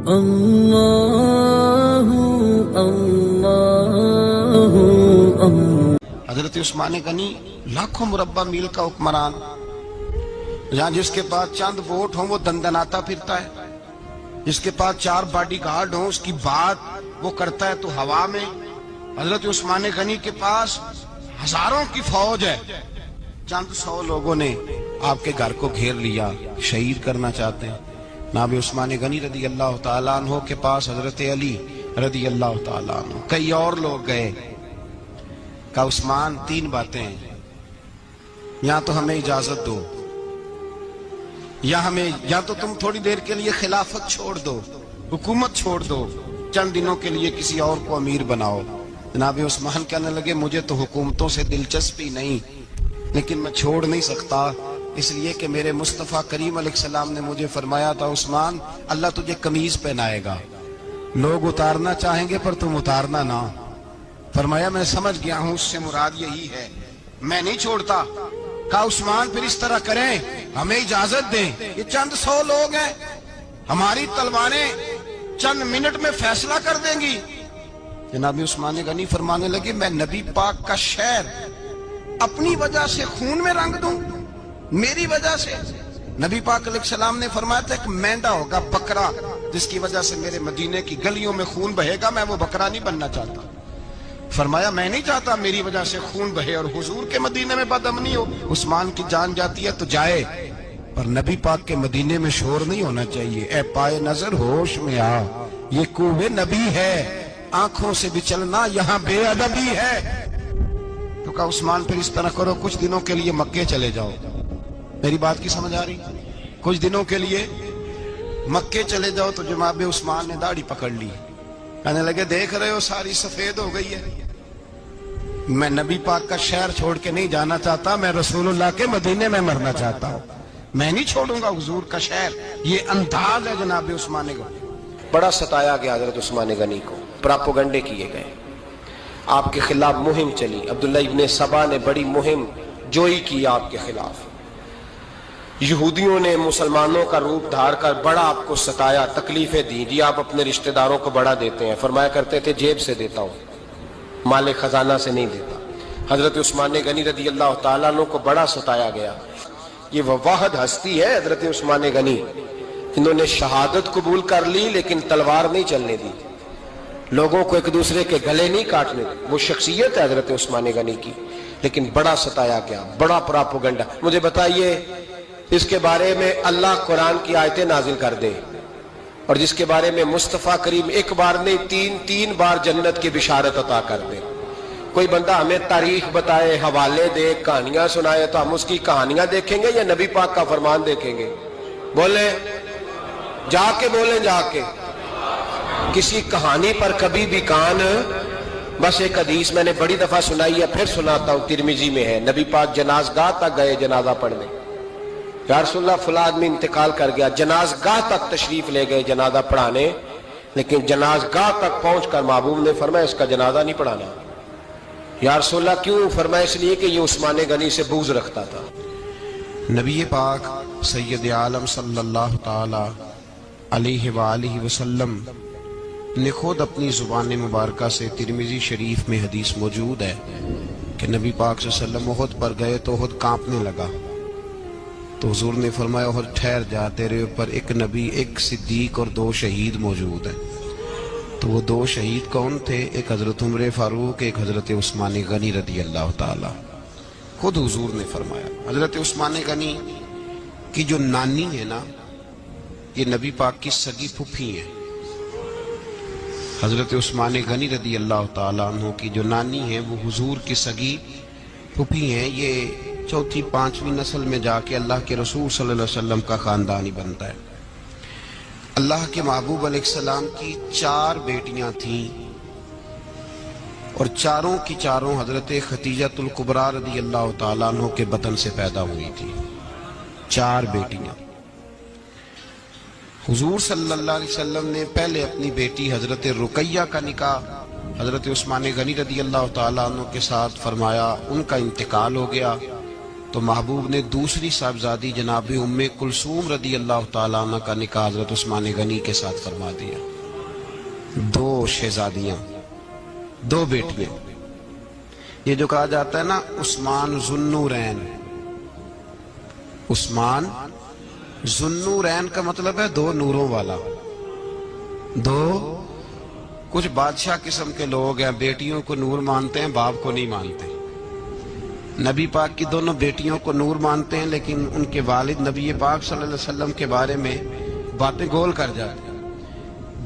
اللہ اللہ اللہ۔ حضرت عثمان غنی لاکھوں مربع میل کا حکمران، جہاں جس کے پاس چند ووٹ ہوں وہ دندناتا پھرتا ہے، جس کے پاس 4 باڈی گارڈ ہوں اس کی بات وہ کرتا ہے تو ہوا میں۔ حضرت عثمان غنی کے پاس ہزاروں کی فوج ہے، چند 100 لوگوں نے آپ کے گھر کو گھیر لیا، شہید کرنا چاہتے ہیں۔ جناب عثمان غنی رضی اللہ تعالیٰ عنہ کے پاس حضرت علی رضی اللہ تعالیٰ عنہ، کئی اور لوگ گئے، کہا عثمان 3 باتیں ہیں، یا تو ہمیں اجازت دو، یا تو تم تھوڑی دیر کے لیے خلافت چھوڑ دو، حکومت چھوڑ دو، چند دنوں کے لیے کسی اور کو امیر بناؤ۔ جناب عثمان کہنے لگے مجھے تو حکومتوں سے دلچسپی نہیں، لیکن میں چھوڑ نہیں سکتا، اس لیے کہ میرے مصطفیٰ کریم علیہ السلام نے مجھے فرمایا تھا عثمان اللہ تجھے قمیض پہنائے گا، لوگ اتارنا چاہیں گے پر تم اتارنا نہ۔ فرمایا میں سمجھ گیا ہوں اس سے مراد یہی ہے، میں نہیں چھوڑتا۔ کہا عثمان پھر اس طرح کریں، ہمیں اجازت دیں، یہ چند 100 لوگ ہیں، ہماری تلواریں چند منٹ میں فیصلہ کر دیں گی۔ جناب عثمان غنی فرمانے لگے میں نبی پاک کا شہر اپنی وجہ سے خون میں رنگ دوں، میری وجہ سے؟ نبی پاک علیہ السلام نے فرمایا تھا ایک مینڈا ہوگا، بکرا، جس کی وجہ سے میرے مدینے کی گلیوں میں خون بہے گا، میں وہ بکرا نہیں بننا چاہتا۔ فرمایا میں نہیں چاہتا میری وجہ سے خون بہے اور حضور کے مدینے میں بدامنی ہو۔ عثمان کی جان جاتی ہے تو جائے، پر نبی پاک کے مدینے میں شور نہیں ہونا چاہیے۔ اے پائے نظر ہوش میں آ، یہ کوہ نبی ہے، آنکھوں سے بھی چلنا یہاں بے ادبی ہے۔ تو کہا عثمان پھر اس طرح کرو کچھ دنوں کے لیے مکے چلے جاؤ۔ میری بات کی سمجھ آ رہی؟ کچھ دنوں کے لیے مکے چلے جاؤ۔ تو جناب عثمان نے داڑھی پکڑ لی، کہنے لگے دیکھ رہے ہو ساری سفید ہو گئی ہے، میں نبی پاک کا شہر چھوڑ کے نہیں جانا چاہتا، میں رسول اللہ کے مدینے میں مرنا چاہتا ہوں، میں نہیں چھوڑوں گا حضور کا شہر۔ یہ انداز ہے جناب عثمان غنی۔ بڑا ستایا گیا حضرت عثمان غنی کو، پراپوگنڈے کیے گئے، آپ کے خلاف مہم چلی، عبداللہ ابن سبا نے بڑی مہم جوئی کی آپ کے خلاف، یہودیوں نے مسلمانوں کا روپ دھار کر بڑا آپ کو ستایا، تکلیفیں دی، جی آپ اپنے رشتہ داروں کو بڑا دیتے ہیں، فرمایا کرتے تھے جیب سے دیتا ہوں، مال خزانہ سے نہیں دیتا۔ حضرت عثمان غنی رضی اللہ تعالیٰ عنہ کو بڑا ستایا گیا۔ یہ وہ واحد ہستی ہے حضرت عثمان غنی جنہوں نے شہادت قبول کر لی لیکن تلوار نہیں چلنے دی، لوگوں کو ایک دوسرے کے گلے نہیں کاٹنے دی، وہ شخصیت ہے حضرت عثمان غنی کی، لیکن بڑا ستایا گیا، بڑا پراپوگنڈا۔ مجھے بتائیے اس کے بارے میں اللہ قرآن کی آیتیں نازل کر دے، اور جس کے بارے میں مصطفیٰ کریم ایک بار نہیں تین بار جنت کی بشارت عطا کر دے، کوئی بندہ ہمیں تاریخ بتائے، حوالے دے، کہانیاں سنائے، تو ہم اس کی کہانیاں دیکھیں گے یا نبی پاک کا فرمان دیکھیں گے؟ بولیں، جا کے بولیں، جا کے۔ کسی کہانی پر کبھی بھی کان، بس ایک حدیث میں نے بڑی دفعہ سنائی ہے، پھر سناتا ہوں، ترمذی میں ہے، نبی پاک جنازگاہ تک گئے جنازہ پڑھنے، یا رسول اللہ فلاں آدمی انتقال کر گیا، جنازگاہ تک تشریف لے گئے جنازہ پڑھانے، لیکن جنازگاہ تک پہنچ کر محبوب نے فرمایا اس کا جنازہ نہیں پڑھانا۔ یا رسول اللہ کیوں؟ فرمایا اس لیے کہ یہ عثمان غنی سے بغض رکھتا تھا۔ نبی پاک سید عالم صلی اللہ تعالی علیہ وآلہ وسلم نے خود اپنی زبان مبارکہ سے ترمذی شریف میں حدیث موجود ہے کہ نبی پاک صلی اللہ علیہ وسلم احد پر گئے تو احد کانپنے لگا، تو حضور نے فرمایا احد ٹھہر جا، تیرے اوپر ایک نبی، ایک صدیق اور 2 شہید موجود ہیں۔ تو وہ 2 شہید کون تھے؟ ایک حضرت عمر فاروق، ایک حضرت عثمان غنی رضی اللہ تعالی۔ خود حضور نے فرمایا حضرت عثمان غنی کی جو نانی ہے نا، یہ نبی پاک کی سگی پھوپھی ہیں۔ حضرت عثمان غنی رضی اللہ تعالیٰ عنہ کی جو نانی ہے وہ حضور کی سگی پھوپھی ہیں۔ یہ 4تھی 5ویں نسل میں جا کے اللہ کے رسول صلی اللہ علیہ وسلم کا خاندانی بنتا ہے۔ اللہ کے محبوب علیہ السلام کی 4 بیٹیاں تھیں، اور چاروں کی چاروں حضرت خدیجہ الکبریٰ رضی اللہ تعالیٰ عنہ کے بطن سے پیدا ہوئی تھی، 4 بیٹیاں۔ حضور صلی اللہ علیہ وسلم نے پہلے اپنی بیٹی حضرت رقیہ کا نکاح حضرت عثمان غنی رضی اللہ تعالیٰ عنہ کے ساتھ فرمایا، ان کا انتقال ہو گیا، تو محبوب نے دوسری صاحبزادی جناب ام کلثوم رضی اللہ تعالیٰ عنہ کا نکاح حضرت عثمان غنی کے ساتھ فرما دیا. 2 شہزادیاں، 2 بیٹیاں. یہ جو کہا جاتا ہے نا عثمان ذوالنورین، عثمان ذوالنورین کا مطلب ہے 2 نوروں والا. 2 کچھ بادشاہ قسم کے لوگ ہیں، بیٹیوں کو نور مانتے ہیں، باپ کو نہیں مانتے. نبی پاک کی دونوں بیٹیوں کو نور مانتے ہیں، لیکن ان کے والد نبی پاک صلی اللہ علیہ وسلم کے بارے میں باتیں گول کر جاتے ہیں.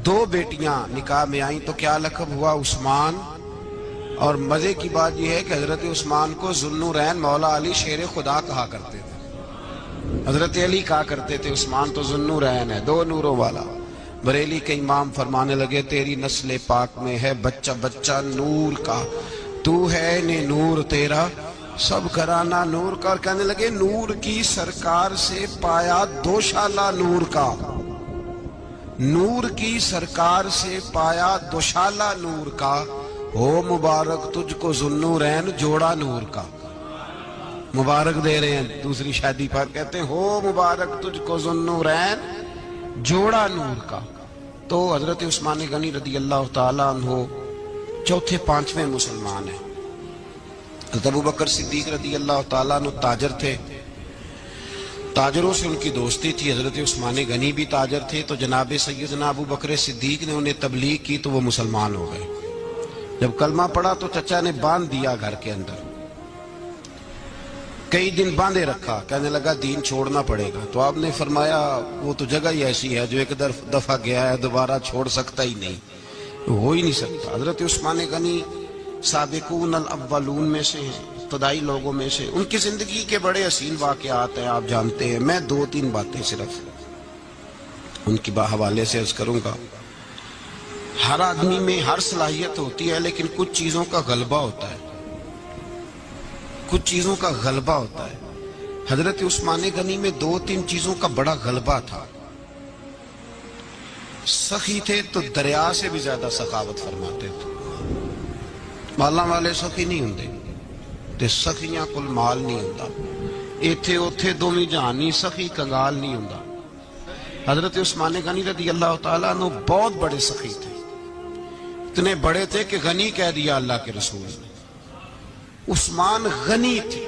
2 بیٹیاں نکاح میں آئیں تو کیا لقب ہوا؟ عثمان. اور مزے کی بات یہ ہے کہ حضرت عثمان کو ذوالنورین مولا علی شیر خدا کہا کرتے تھے. حضرت علی کہا کرتے تھے عثمان تو ذوالنورین ہے، 2 نوروں والا. بریلی کے امام فرمانے لگے تیری نسل پاک میں ہے بچہ بچہ نور کا، تو ہے نے نور تیرا سب گھرانہ نور کا. اور کہنے لگے نور کی سرکار سے پایا 2 شالہ نور کا، نور کی سرکار سے پایا 2 شالہ نور کا، ہو مبارک تجھ کو ذوالنورین جوڑا نور کا. مبارک دے رہے ہیں دوسری شادی پر، کہتے ہیں ہو مبارک تجھ کو ذوالنورین جوڑا نور کا. تو حضرت عثمان غنی رضی اللہ تعالیٰ عنہ 4 5ویں مسلمان ہیں. حضرت ابوبکر صدیق رضی اللہ تعالیٰ عنہ تاجر تھے، تاجروں سے ان کی دوستی تھی. حضرت عثمان غنی بھی تاجر تھے، تو جناب سیدنا ابوبکر صدیق نے انہیں تبلیغ کی تو وہ مسلمان ہو گئے. جب کلمہ پڑھا تو چچا نے باندھ دیا گھر کے اندر، کئی دن باندھے رکھا، کہنے لگا دین چھوڑنا پڑے گا. تو آپ نے فرمایا وہ تو جگہ ہی ایسی ہے جو ایک دفعہ گیا ہے دوبارہ چھوڑ سکتا ہی نہیں، ہو ہی نہیں سکتا. حضرت عثمان غنی سابقون الاولون میں سے ہیں، ابتدائی لوگوں میں سے. ان کی زندگی کے بڑے حسین واقعات ہیں، آپ جانتے ہیں. میں 2-3 باتیں صرف ان کی حوالے سے عرض کروں گا. ہر آدمی میں ہر صلاحیت ہوتی ہے، لیکن کچھ چیزوں کا غلبہ ہوتا ہے، کچھ چیزوں کا غلبہ ہوتا ہے. حضرت عثمان غنی میں 2-3 چیزوں کا بڑا غلبہ تھا. سخی تھے تو دریا سے بھی زیادہ سخاوت فرماتے تھے. مالاں والے سخی نہیں ہوندے تے سخیاں کل مال نہیں ہوندا. ایتھے اوتھے دوویں جہانی سخی کنگال نہیں ہوندا. حضرت عثمان غنی رضی اللہ تعالیٰ عنہ بہت بڑے سخی تھے، اتنے بڑے تھے کہ غنی کہہ دیا اللہ کے رسول نے. عثمان غنی تھے،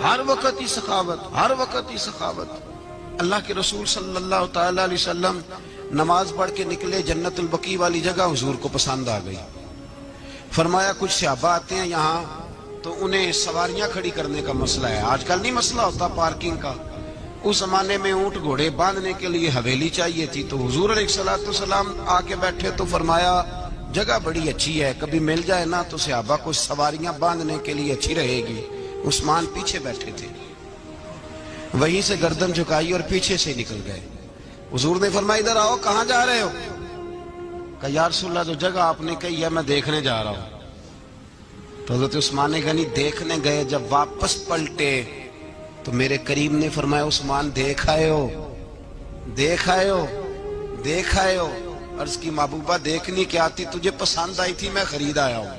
ہر وقت ہی سخاوت، ہر وقت ہی سخاوت. اللہ کے رسول صلی اللہ تعالیٰ علیہ وسلم نماز پڑھ کے نکلے، جنت البقیع والی جگہ حضور کو پسند آ گئی. فرمایا کچھ صحابہ آتے ہیں یہاں تو انہیں سواریاں کھڑی کرنے کا مسئلہ ہے. آج کل نہیں مسئلہ ہوتا پارکنگ کا، اس زمانے میں اونٹ گھوڑے باندھنے کے لیے حویلی چاہیے تھی. تو حضور علیہ السلام آ کے بیٹھے تو فرمایا جگہ بڑی اچھی ہے، کبھی مل جائے نا تو صحابہ کو سواریاں باندھنے کے لیے اچھی رہے گی. عثمان پیچھے بیٹھے تھے، وہیں سے گردن جھکائی اور پیچھے سے نکل گئے. حضور نے فرمایا ادھر آؤ، کہاں جا رہے ہو؟ کہا یا رسول اللہ جو جگہ آپ نے کہی ہے میں دیکھنے جا رہا ہوں. تو حضرت عثمان غنی دیکھنے گئے، جب واپس پلٹے تو میرے کریم نے فرمایا عثمان دیکھ آئے ہو، دیکھ آئے ہو، دیکھ آئے ہو. عرض کی محبوبہ دیکھنی کیا آتی، تجھے پسند آئی تھی، میں خرید آیا ہوں،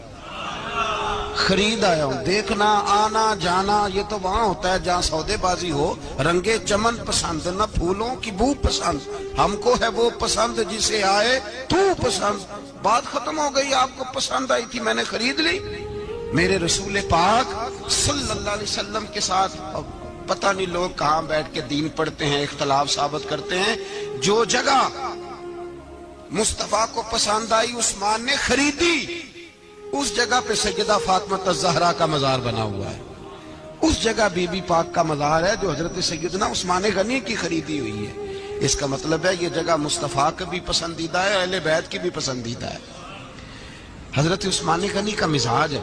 خرید آیا ہوں. دیکھنا آنا جانا یہ تو وہاں ہوتا ہے جہاں سودے بازی ہو. رنگے چمن پسند نہ پھولوں کی بو پسند، ہم کو ہے وہ پسند جسے آئے تو پسند. بات ختم ہو گئی، آپ کو پسند آئی تھی میں نے خرید لی. میرے رسول پاک صلی اللہ علیہ وسلم کے ساتھ پتہ نہیں لوگ کہاں بیٹھ کے دین پڑھتے ہیں، اختلاف ثابت کرتے ہیں. جو جگہ مصطفیٰ کو پسند آئی عثمان نے خریدی، اس جگہ پہ سیدہ فاطمہ الزہرا کا مزار بنا ہوا ہے. اس جگہ بی بی پاک کا مزار ہے جو حضرت سیدنا عثمان غنی کی خریدی ہوئی ہے. اس کا مطلب ہے یہ جگہ مصطفیٰ کا بھی پسندیدہ ہے، اہل بیت کی بھی پسندیدہ ہے. حضرت عثمان غنی کا مزاج ہے.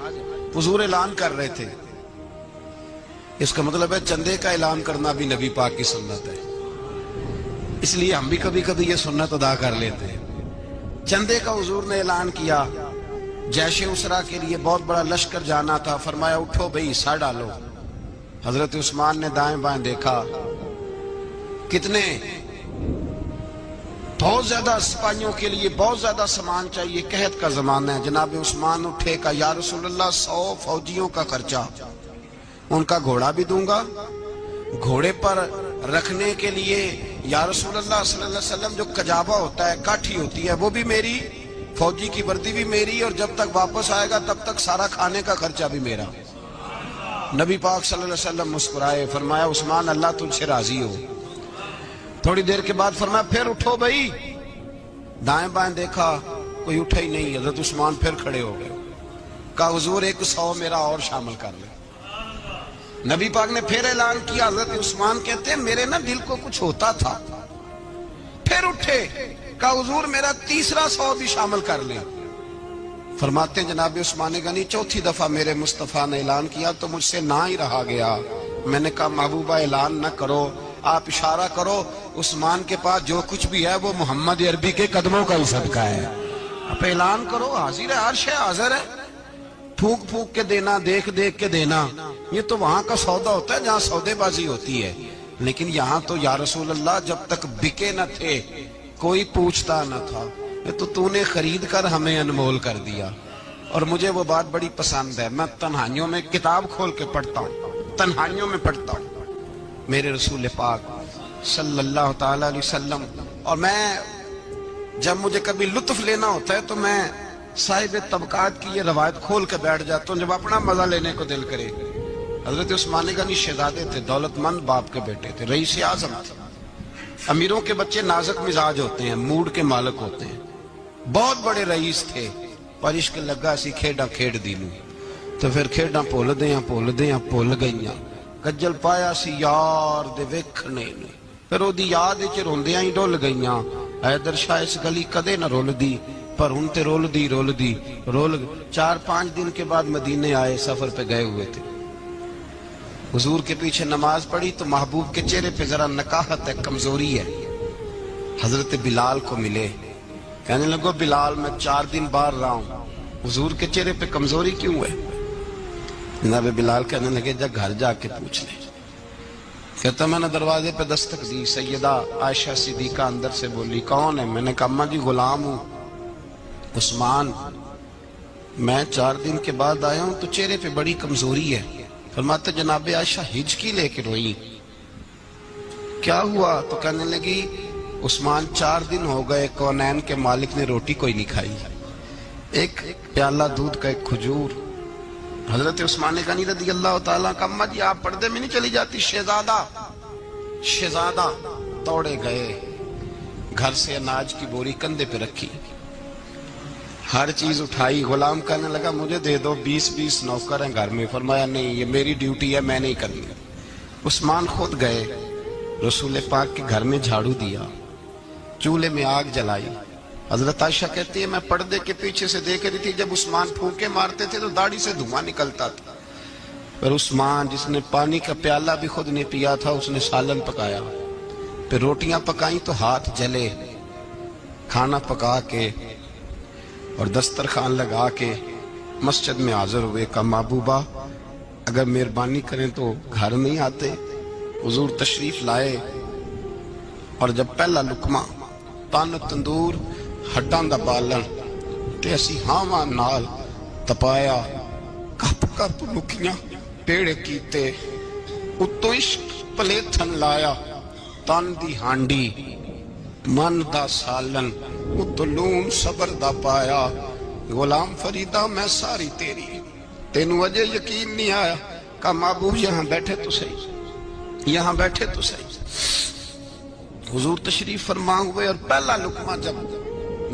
حضور اعلان کر رہے تھے، اس کا مطلب ہے چندے کا اعلان کرنا بھی نبی پاک کی سنت ہے، اس لیے ہم بھی کبھی کبھی یہ سنت ادا کر لیتے ہیں. چندے کا حضور نے اعلان کیا. جیش اسرا کے لیے بہت بڑا لشکر جانا تھا. فرمایا اٹھو بھئی حصہ ڈالو. حضرت عثمان نے دائیں بائیں دیکھا، کتنے بہت زیادہ سپاہیوں کے لیے بہت زیادہ سامان چاہیے، قحط کا زمانہ ہے. جناب عثمان اٹھے کا یا رسول اللہ 100 فوجیوں کا خرچہ. ان کا گھوڑا بھی دوں گا، گھوڑے پر رکھنے کے لیے یا رسول اللہ صلی اللہ علیہ وسلم جو کجابہ ہوتا ہے، کاٹھی ہوتی ہے، وہ بھی میری، فوجی کی وردی بھی میری، اور جب تک واپس آئے گا تب تک سارا کھانے کا خرچہ بھی میرا۔ نبی پاک صلی اللہ علیہ وسلم مسکرائے، فرمایا عثمان اللہ تجھ سے راضی ہو۔ تھوڑی دیر کے بعد فرمایا پھر اٹھو بھائی۔ دائیں بائیں دیکھا کوئی اٹھا ہی نہیں، حضرت عثمان پھر کھڑے ہو گئے، کہا حضور 100 میرا اور شامل کر لیں۔ نبی پاک نے پھر اعلان کیا، حضرت عثمان کہتے ہیں میرے نا دل کو کچھ ہوتا تھا، پھر اٹھے، کہا حضور میرا 100 بھی شامل کر لیں۔ فرماتے ہیں جناب عثمان غنی چوتھی دفعہ میرے مصطفیٰ نے اعلان کیا تو مجھ سے نہ ہی رہا گیا۔ میں نے کہا محبوبہ اعلان نہ کرو، آپ اشارہ کرو، عثمان کے پاس جو کچھ بھی ہے وہ محمد عربی کے قدموں کا ہی صدقہ ہے، آپ اعلان کرو، حاضر ہے، عرش ہے، حاضر ہے۔ پھونک پھونک کے دینا، دیکھ دیکھ کے دینا، یہ تو وہاں کا سودا ہوتا ہے جہاں سودے بازی ہوتی ہے، لیکن یہاں تو یا رسول اللہ جب تک بکے نہ تھے کوئی پوچھتا نہ تھا، یہ تو نے خرید کر ہمیں انمول کر دیا۔ اور مجھے وہ بات بڑی پسند ہے، میں تنہائیوں میں کتاب کھول کے پڑھتا ہوں، تنہائیوں میں پڑھتا ہوں میرے رسول پاک صلی اللہ تعالی علیہ وسلم، اور میں جب مجھے کبھی لطف لینا ہوتا ہے تو میں صاحب طبقات کی یہ روایت کھول کے بیٹھ جاتا ہوں جب اپنا مزہ لینے کو دل کرے۔ حضرت عثمان غنی شہزادے تھے، دولت مند باپ کے بیٹے تھے، رئیس اعظم تھے۔ امیروں کے بچے نازک مزاج ہوتے ہیں، موڈ کے مالک ہوتے ہیں، بہت بڑے رئیس تھے، پر عشق لگا اسی کھیڈاں کھیڈ دی نوں، تو پھر کھیڈاں بھول گئیاں، کجل پایا سی یار دے ویکھنے نے، پھر او دی یاد وچ روندیاں ہی ڈول گئیاں، حیدر شاہ اس گلی کدے نہ رول دی، پر ہن تے رول دی 4-5 دن کے بعد مدینے آئے، سفر پہ گئے ہوئے تھے، حضور کے پیچھے نماز پڑھی تو محبوب کے چہرے پہ ذرا نکاہت ہے، کمزوری ہے۔ حضرت بلال کو ملے، کہنے لگو بلال میں 4 دن باہر رہا ہوں، حضور کے چہرے پہ کمزوری کیوں ہے؟ جناب بلال کہنے لگے جا گھر جا کے پوچھ لے۔ کہتا میں نے دروازے پہ دستک دی، سیدہ عائشہ صدیقہ اندر سے بولی کون ہے؟ میں نے کہا اماں جی غلام ہوں عثمان، میں 4 دن کے بعد آیا ہوں تو چہرے پہ بڑی کمزوری ہے۔ فرماتے جناب عائشہ ہچکی لے کے روئی، کیا ہوا؟ تو کہنے لگی عثمان 4 دن ہو گئے کونین کے مالک نے روٹی کوئی نہیں کھائی، ایک پیالہ دودھ کا ایک کھجور۔ حضرت عثمان غنی رضی اللہ تعالیٰ کا اماں جی آپ پردے میں نہیں چلی جاتی؟ شہزادہ توڑے گئے، گھر سے اناج کی بوری کندھے پہ رکھی، ہر چیز اٹھائی، غلام کہنے لگا مجھے دے دو، 20 نوکر ہیں گھر میں۔ فرمایا نہیں یہ میری ڈیوٹی ہے، میں نہیں کرنی۔ عثمان خود گئے، رسول پاک کے گھر میں جھاڑو دیا، چولہے میں آگ جلائی۔ حضرت عائشہ کہتی ہے میں پردے کے پیچھے سے دیکھ رہی تھی، جب عثمان پھونکے مارتے تھے تو داڑھی سے دھواں نکلتا تھا، پھر عثمان جس نے پانی کا پیالہ بھی خود نہیں پیا تھا اس نے سالن پکایا، پھر روٹیاں پکائیں تو ہاتھ جلے، کھانا پکا کے اور دسترخوان لگا کے مسجد میں حاضر ہوئے، کہا محبوبہ اگر مہربانی کریں تو گھر نہیں آتے؟ حضور تشریف لائے، اور جب پہلا لقمہ تن تندور ہڈاں دا بالن تے اسی ہاواں نال تپایا، کپ کپ لکیاں پیڑے کیتے، اتو عشق پلیتھن لایا، تن دی ہانڈی من دا سالن، اتو لون صبر دا پایا، غلام فریدہ میں ساری تیری، تینوں وجہ یقین نہیں آیا؟ کہا محبوب یہاں بیٹھے تو صحیح، یہاں بیٹھے تو صحیح۔ حضور تشریف فرما ہوئے، اور پہلا لقمہ جب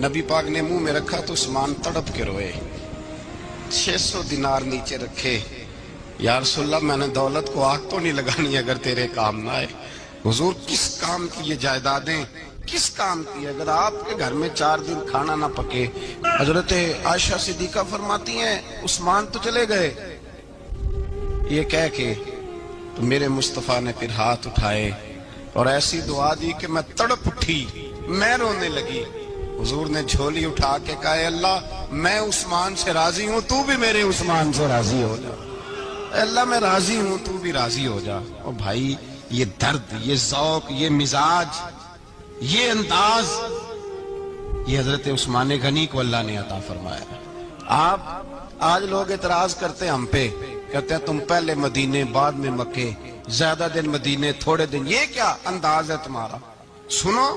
نبی پاک نے منہ میں رکھا تو عثمان تڑپ کے روئے، 600 دینار نیچے رکھے، یا رسول اللہ میں نے دولت کو آگ تو نہیں لگانی اگر تیرے کام نہ آئے۔ حضور کس کام کی یہ جائیدادیں، کس کام کی؟ اگر آپ کے گھر میں 4 دن کھانا نہ پکے۔ حضرت عائشہ صدیقہ فرماتی ہیں عثمان تو چلے گئے، یہ کہہ کے تو میرے مصطفیٰ نے پھر ہاتھ اٹھائے اور ایسی دعا دی کہ میں تڑپ اٹھی، میں رونے لگی۔ حضور نے جھولی اٹھا کے کہا اے اللہ میں عثمان سے راضی ہوں، تو بھی میرے عثمان سے راضی ہو جا، اے اللہ میں راضی ہوں تو بھی راضی ہو جا۔ اور بھائی یہ درد، یہ ذوق، یہ مزاج، یہ انداز، یہ حضرت عثمان غنی کو اللہ نے عطا فرمایا۔ آپ آج لوگ اعتراض کرتے ہم پہ کہتے ہیں تم پہلے مدینے بعد میں مکے، زیادہ دن مدینے تھوڑے دن، یہ کیا انداز ہے تمہارا؟ سنو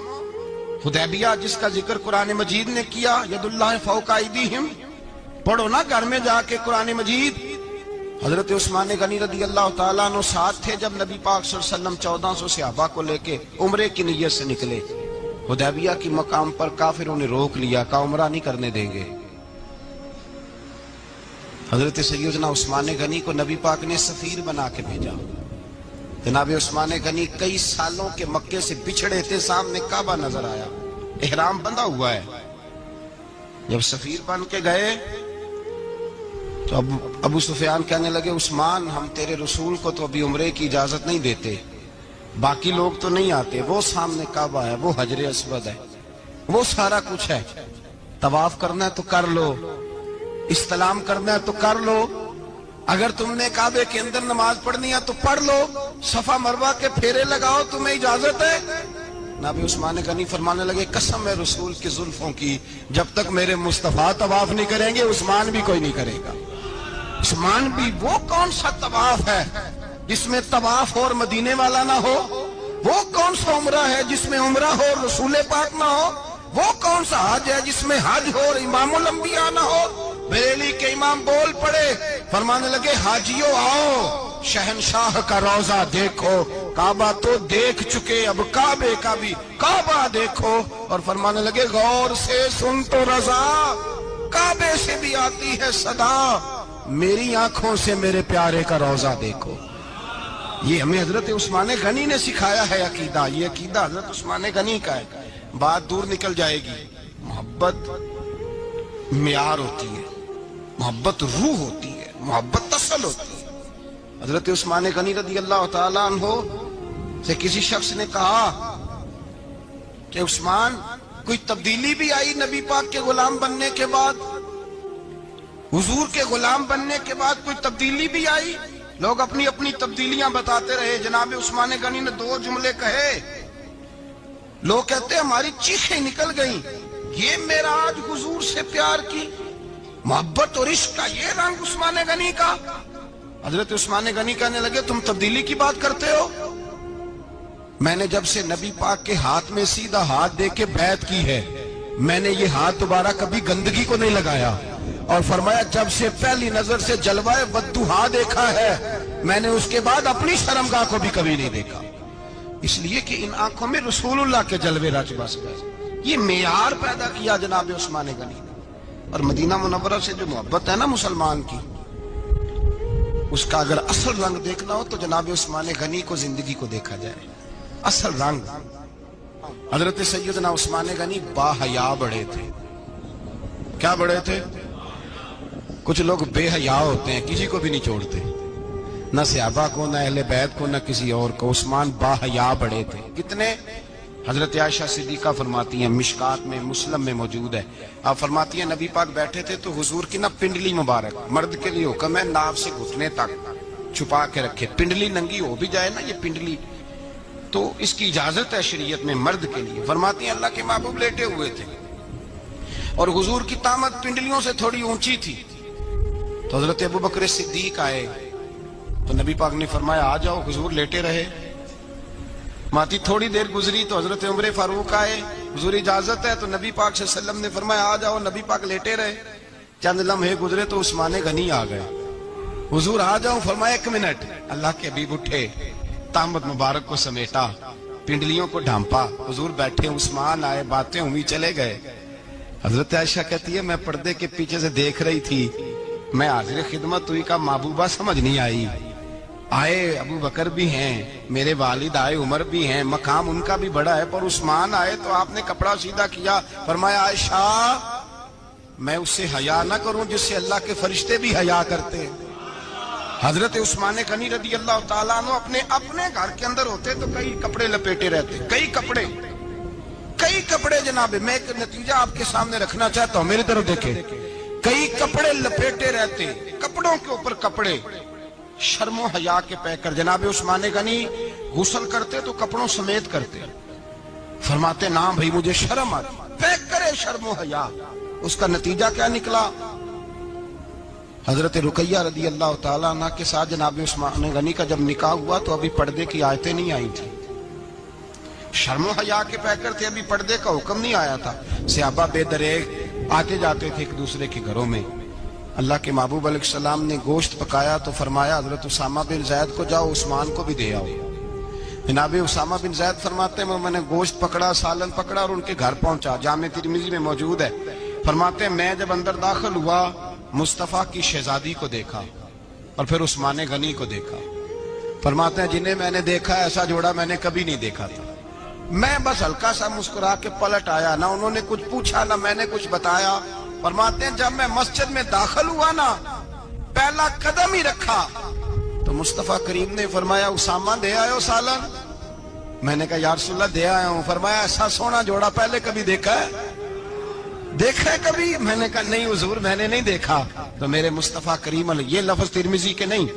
حدیبیہ جس کا ذکر قرآن مجید نے کیا، ید اللہ فوق ایدیہم، پڑھو نا گھر میں جا کے قرآن مجید۔ حضرت عثمان غنی رضی اللہ تعالیٰ عنہ ساتھ تھے جب نبی پاک صلی اللہ علیہ وسلم 1400 صحابہ کو لے کے عمرے کی نیت سے نکلے۔ حدیبیہ کی مقام پر کافروں نے روک لیا، کہا عمرہ نہیں کرنے دیں گے۔ حضرت سیدنا عثمان غنی کو نبی پاک نے سفیر بنا کے بھیجا۔ جناب عثمان غنی کئی سالوں کے مکے سے بچھڑے تھے، سامنے کعبہ نظر آیا، احرام بندھا ہوا ہے۔ جب سفیر بن کے گئے تو ابو سفیان کہنے لگے عثمان ہم تیرے رسول کو تو ابھی عمرے کی اجازت نہیں دیتے، باقی لوگ تو نہیں آتے، وہ سامنے کعبہ ہے، وہ حجر اسود ہے، وہ سارا کچھ ہے، طواف کرنا ہے تو کر لو، استلام کرنا ہے تو کر لو، اگر تم نے کعبے کے اندر نماز پڑھنی ہے تو پڑھ لو، صفا مروہ کے پھیرے لگاؤ، تمہیں اجازت ہے۔ نبی عثمان غنی فرمانے لگے قسم ہے رسول کی زلفوں کی، جب تک میرے مصطفیٰ طواف نہیں کریں گے عثمان بھی کوئی نہیں کرے گا۔ عثمان بھی وہ کون سا طواف ہے جس میں طواف اور مدینے والا نہ ہو؟ وہ کون سا عمرہ ہے جس میں عمرہ ہو اور رسول پاک نہ ہو؟ وہ کون سا حج ہے جس میں حج ہو اور امام الانبیاء نہ ہو؟ بریلی کے امام بول پڑے، فرمانے لگے حاجیو آؤ شہنشاہ کا روضہ دیکھو، کعبہ تو دیکھ چکے اب کعبے کا بھی کعبہ دیکھو، اور فرمانے لگے غور سے سن تو رضا، کعبے سے بھی آتی ہے صدا، میری آنکھوں سے میرے پیارے کا روضہ دیکھو۔ یہ ہمیں حضرت عثمان غنی نے سکھایا ہے عقیدہ، یہ عقیدہ حضرت عثمان غنی کا ہے۔ بات دور نکل جائے گی، محبت معیار ہوتی ہے، محبت روح ہوتی ہے، محبت اصل ہوتی ہے۔ حضرت عثمان غنی رضی اللہ تعالیٰ عنہ سے کسی شخص نے کہا کہ عثمان کوئی تبدیلی بھی آئی نبی پاک کے غلام بننے کے بعد؟ حضور کے غلام بننے کے بعد کوئی تبدیلی بھی آئی؟ لوگ اپنی اپنی تبدیلیاں بتاتے رہے۔ جناب عثمان غنی نے 2 جملے کہے، لوگ کہتے ہیں ہماری چیخیں نکل گئیں، یہ معراج حضور سے پیار کی، محبت اور عشق کا یہ رنگ عثمان غنی کا۔ حضرت عثمان غنی کہنے لگے تم تبدیلی کی بات کرتے ہو؟ میں نے جب سے نبی پاک کے ہاتھ میں سیدھا ہاتھ دے کے بیعت کی ہے، میں نے یہ ہاتھ دوبارہ کبھی گندگی کو نہیں لگایا، اور فرمایا جب سے پہلی نظر سے جلوہ والضحیٰ دیکھا ہے، میں نے اس کے بعد اپنی شرمگاہ کو بھی کبھی نہیں دیکھا، اس لیے کہ ان آنکھوں میں رسول اللہ کے جلوے رچ بس گئے۔ یہ معیار پیدا کیا جناب عثمان غنی نے۔ اور مدینہ منورہ سے جو محبت ہے نا مسلمان کی، اس کا اگر اصل رنگ دیکھنا ہو تو جناب عثمان غنی کو زندگی کو دیکھا جائے، اصل رنگ۔ حضرت سیدنا عثمان غنی با حیا بڑے تھے۔ کیا بڑے تھے؟ کچھ لوگ بے حیا ہوتے ہیں، کسی کو بھی نہیں چھوڑتے، نہ صحابہ کو، نہ اہل بیت کو، نہ کسی اور کو۔ عثمان با حیا بڑے تھے۔ کتنے؟ حضرت عائشہ صدیقہ فرماتی ہیں، مشکات میں مسلم میں موجود ہے، آپ فرماتی ہیں نبی پاک بیٹھے تھے تو حضور کی نا پنڈلی مبارک، مرد کے لیے حکم ہے ناف سے گھٹنے تک چھپا کے رکھے، پنڈلی ننگی ہو بھی جائے نا یہ پنڈلی تو اس کی اجازت ہے شریعت میں مرد کے لیے۔ فرماتی ہیں اللہ کے محبوب لیٹے ہوئے تھے اور حضور کی طامت پنڈلیوں سے تھوڑی اونچی تھی، تو حضرت ابوبکر صدیق آئے تو نبی پاک نے فرمایا آ جاؤ، حضور لیٹے رہے۔ ماتی تھوڑی دیر گزری تو حضرت عمر فاروق آئے، حضور اجازت ہے، تو نبی پاک صلی اللہ علیہ وسلم نے فرمایا آ جاؤ، نبی پاک لیٹے رہے۔ چند لمحے گزرے تو عثمان غنی آ گئے، حضور آ جاؤ، فرمایا 1 منٹ۔ اللہ کے حبیب اٹھے، طامت مبارک کو سمیٹا، پنڈلیوں کو ڈھانپا، حضور بیٹھے، عثمان آئے، باتیں ہوئی، چلے گئے۔ حضرت عائشہ کہتی ہے میں پردے کے پیچھے سے دیکھ رہی تھی، میں حاضر خدمت ہوئی کا محبوبہ سمجھ نہیں آئی، آئے ابو بکر بھی ہیں، میرے والد آئے، عمر بھی ہیں، مقام ان کا بھی بڑا ہے، پر عثمان آئے تو آپ نے کپڑا سیدھا کیا، فرمایا عائشہ میں اس سے حیا نہ کروں جس سے اللہ کے فرشتے بھی حیا کرتے ہیں۔ حضرت عثمان غنی رضی اللہ تعالیٰ عنہ اپنے گھر کے اندر ہوتے تو کئی کپڑے لپیٹے رہتے، کئی کپڑے جناب۔ میں ایک نتیجہ آپ کے سامنے رکھنا چاہتا ہوں، میری طرف دیکھیں، کئی کپڑے لپیٹے رہتے، کپڑوں کے اوپر کپڑے، شرم و حیا کے پیکر۔ جناب عثمان غنی غسل کرتے تو کپڑوں سمیت کرتے، فرماتے نا بھائی مجھے شرم آتی، پیک کرے شرم و حیا۔ اس کا نتیجہ کیا نکلا؟ حضرت رقیہ رضی اللہ تعالیٰ عنہ کے ساتھ جناب عثمان غنی کا جب نکاح ہوا تو ابھی پردے کی آیتیں نہیں آئی تھیں، شرم و حیا کے پیکر تھے، ابھی پردے کا حکم نہیں آیا تھا۔ صحابہ بے دریغ آتے جاتے تھے ایک دوسرے کے گھروں میں۔ اللہ کے محبوب علیہ السلام نے گوشت پکایا تو فرمایا حضرت اسامہ بن زید کو جاؤ عثمان کو بھی دے آؤ۔ جناب اسامہ بن زید فرماتے ہیں میں نے گوشت پکڑا، سالن پکڑا اور ان کے گھر پہنچا، جامع ترمذی میں موجود ہے۔ فرماتے ہیں میں جب اندر داخل ہوا مصطفیٰ کی شہزادی کو دیکھا اور پھر عثمان غنی کو دیکھا۔ فرماتے ہیں جنہیں میں نے دیکھا ایسا جوڑا میں نے کبھی نہیں دیکھا تھا۔ میں بس ہلکا سا مسکرا کے پلٹ آیا، نہ انہوں نے کچھ پوچھا نہ میں نے کچھ بتایا۔ فرماتے ہیں جب میں مسجد میں داخل ہوا نا، پہلا قدم ہی رکھا تو مصطفیٰ کریم نے فرمایا اسامہ دے آئے ہو سالن؟ میں نے کہا یا رسول اللہ دے آیا ہوں۔ فرمایا ایسا سونا جوڑا پہلے کبھی دیکھا ہے؟ دیکھا ہے کبھی؟ میں نے کہا نہیں حضور میں نے نہیں دیکھا۔ تو میرے مصطفیٰ کریم یہ لفظ ترمذی کے نہیں،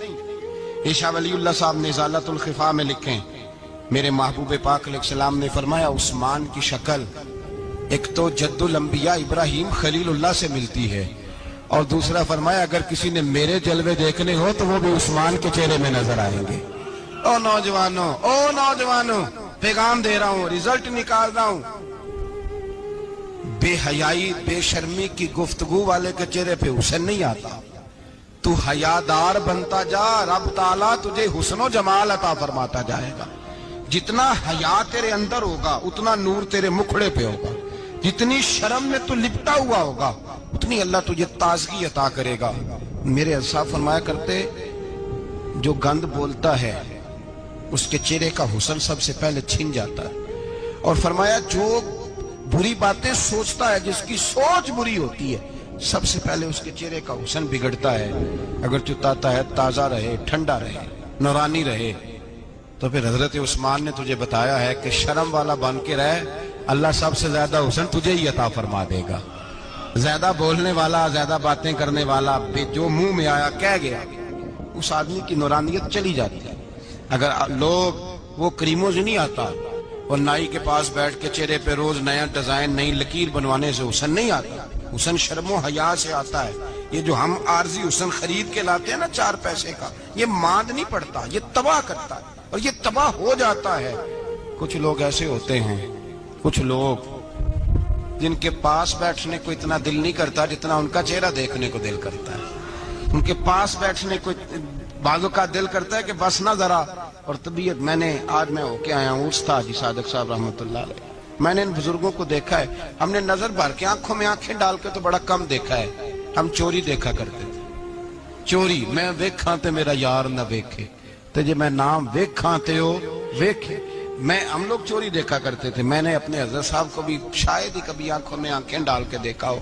عیشا ولی اللہ صاحب نے ازالۃ الخفا میں لکھیں، میرے محبوب پاک علیہ السلام نے فرمایا عثمان کی شکل ایک تو جد الانبیاء ابراہیم خلیل اللہ سے ملتی ہے، اور دوسرا فرمایا اگر کسی نے میرے جلوے دیکھنے ہو تو وہ بھی عثمان کے چہرے میں نظر آئیں گے۔ او نوجوانوں پیغام دے رہا ہوں، رزلٹ نکال رہا ہوں، بے حیائی بے شرمی کی گفتگو والے کے چہرے پہ حسن نہیں آتا، تو حیادار بنتا جا، رب تعالیٰ تجھے حسن و جمال عطا فرماتا جائے گا۔ جتنا حیا تیرے اندر ہوگا اتنا نور تیرے مکھڑے پہ ہوگا، جتنی شرم میں تو لپٹا ہوا ہوگا اتنی اللہ تجھے تازگی عطا کرے گا۔ میرے صاحب فرمایا کرتے جو گند بولتا ہے اس کے چہرے کا حسن سب سے پہلے چھن جاتا ہے، اور فرمایا جو بری باتیں سوچتا ہے جس کی سوچ بری ہوتی ہے سب سے پہلے اس کے چہرے کا حسن بگڑتا ہے۔ اگر چتاتا ہے تازہ رہے، ٹھنڈا رہے، نورانی رہے۔ تو پھر حضرت عثمان نے تجھے بتایا ہے کہ شرم والا بن کے رہ، اللہ سب سے زیادہ حسن تجھے ہی عطا فرما دے گا۔ زیادہ بولنے والا، زیادہ باتیں کرنے والا، جو منہ میں آیا کہہ گیا، اس آدمی کی نورانیت چلی جاتی ہے۔ اگر لوگ وہ کریموں سے نہیں آتا اور نائی کے پاس بیٹھ کے چہرے پہ روز نیا ڈیزائن نئی لکیر بنوانے سے حسن نہیں آتا، حسن شرم و حیا سے آتا ہے۔ یہ جو ہم عارضی حسن خرید کے لاتے ہیں نا 4 پیسے کا، یہ ماند نہیں پڑتا، یہ تباہ کرتا ہے اور یہ تباہ ہو جاتا ہے۔ کچھ لوگ ایسے ہوتے ہیں، کچھ لوگ جن کے پاس بیٹھنے کو اتنا دل نہیں کرتا جتنا ان کا چہرہ دیکھنے کو دل کرتا ہے۔ ان کے پاس بیٹھنے کو بعضوں کا دل کرتا ہے کہ بس نہ ذرا، اور طبیعت آج میں ہو کے آیا ہوں عرس تھا حاجی صادق صاحب رحمۃ اللہ علیہ، میں نے ان بزرگوں کو دیکھا ہے، ہم نے نظر بھر کے آنکھوں میں آنکھیں ڈال کے تو بڑا کم دیکھا ہے، ہم چوری دیکھا کرتے تھے۔ چوری میں ویکھاں تے میرا یار نہ ویکھے، تے جے میں نام ویکھاں تے ہو ویکھے، ہم لوگ چوری دیکھا کرتے تھے۔ میں نے اپنے حضرت صاحب کو بھی شاید ہی کبھی آنکھوں میں آنکھیں ڈال کے دیکھا ہو،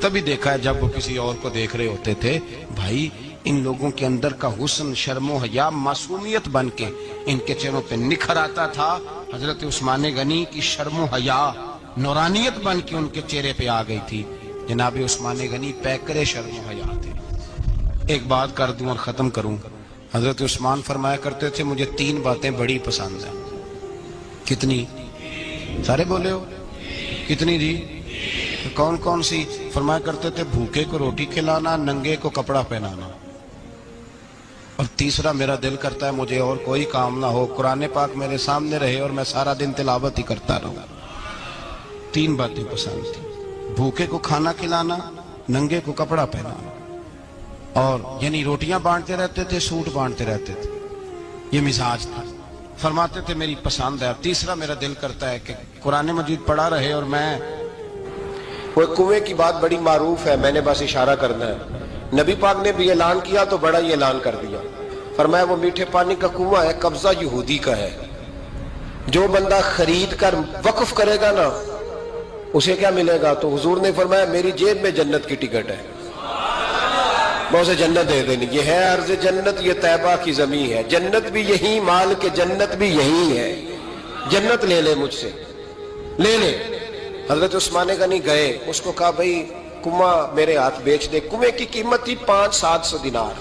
تبھی دیکھا ہے جب وہ کسی اور کو دیکھ رہے ہوتے تھے۔ بھائی ان لوگوں کے اندر کا حسن شرم و حیا معصومیت بن کے ان کے چہروں پہ نکھر آتا تھا۔ حضرت عثمان غنی کی شرم و حیا نورانیت بن کے ان کے چہرے پہ آ گئی تھی۔ جناب عثمان غنی پیکرے شرم و حیا تھے۔ ایک بات کر دوں اور ختم کروں، حضرت عثمان فرمایا کرتے تھے مجھے 3 باتیں بڑی پسند ہیں۔ کتنی؟ سارے بولے ہو کتنی جی؟ کون کون سی؟ فرمایا کرتے تھے بھوکے کو روٹی کھلانا، ننگے کو کپڑا پہنانا، اور تیسرا میرا دل کرتا ہے مجھے اور کوئی کام نہ ہو، قرآن پاک میرے سامنے رہے اور میں سارا دن تلاوت ہی کرتا رہوں۔ 3 باتیں پسند تھی، بھوکے کو کھانا کھلانا، ننگے کو کپڑا پہنانا، اور یعنی روٹیاں بانٹتے رہتے تھے، سوٹ بانٹتے رہتے تھے، یہ مزاج تھا۔ فرماتے تھے میری پسند ہے، اور تیسرا میرا دل کرتا ہے کہ قرآن مجید پڑھا رہے اور میں۔ وہ کنویں کی بات بڑی معروف ہے، میں نے بس اشارہ کرنا ہے۔ نبی پاک نے بھی اعلان کیا تو بڑا ہی اعلان کر دیا، فرمایا وہ میٹھے پانی کا کنواں ہے، قبضہ یہودی کا ہے، جو بندہ خرید کر وقف کرے گا نا اسے کیا ملے گا؟ تو حضور نے فرمایا میری جیب میں جنت کی ٹکٹ ہے، میں اسے جنت دے دینی۔ یہ ہے عرض جنت، یہ طیبہ کی زمین ہے، جنت بھی یہی، مال کے جنت بھی یہی ہے، جنت لے لے مجھ سے، لے لے۔ حضرت عثمان غنی گئے، اس کو کہا بھائی کنواں میرے ہاتھ بیچ دے۔ کنویں کی قیمت تھی 500-700 دینار،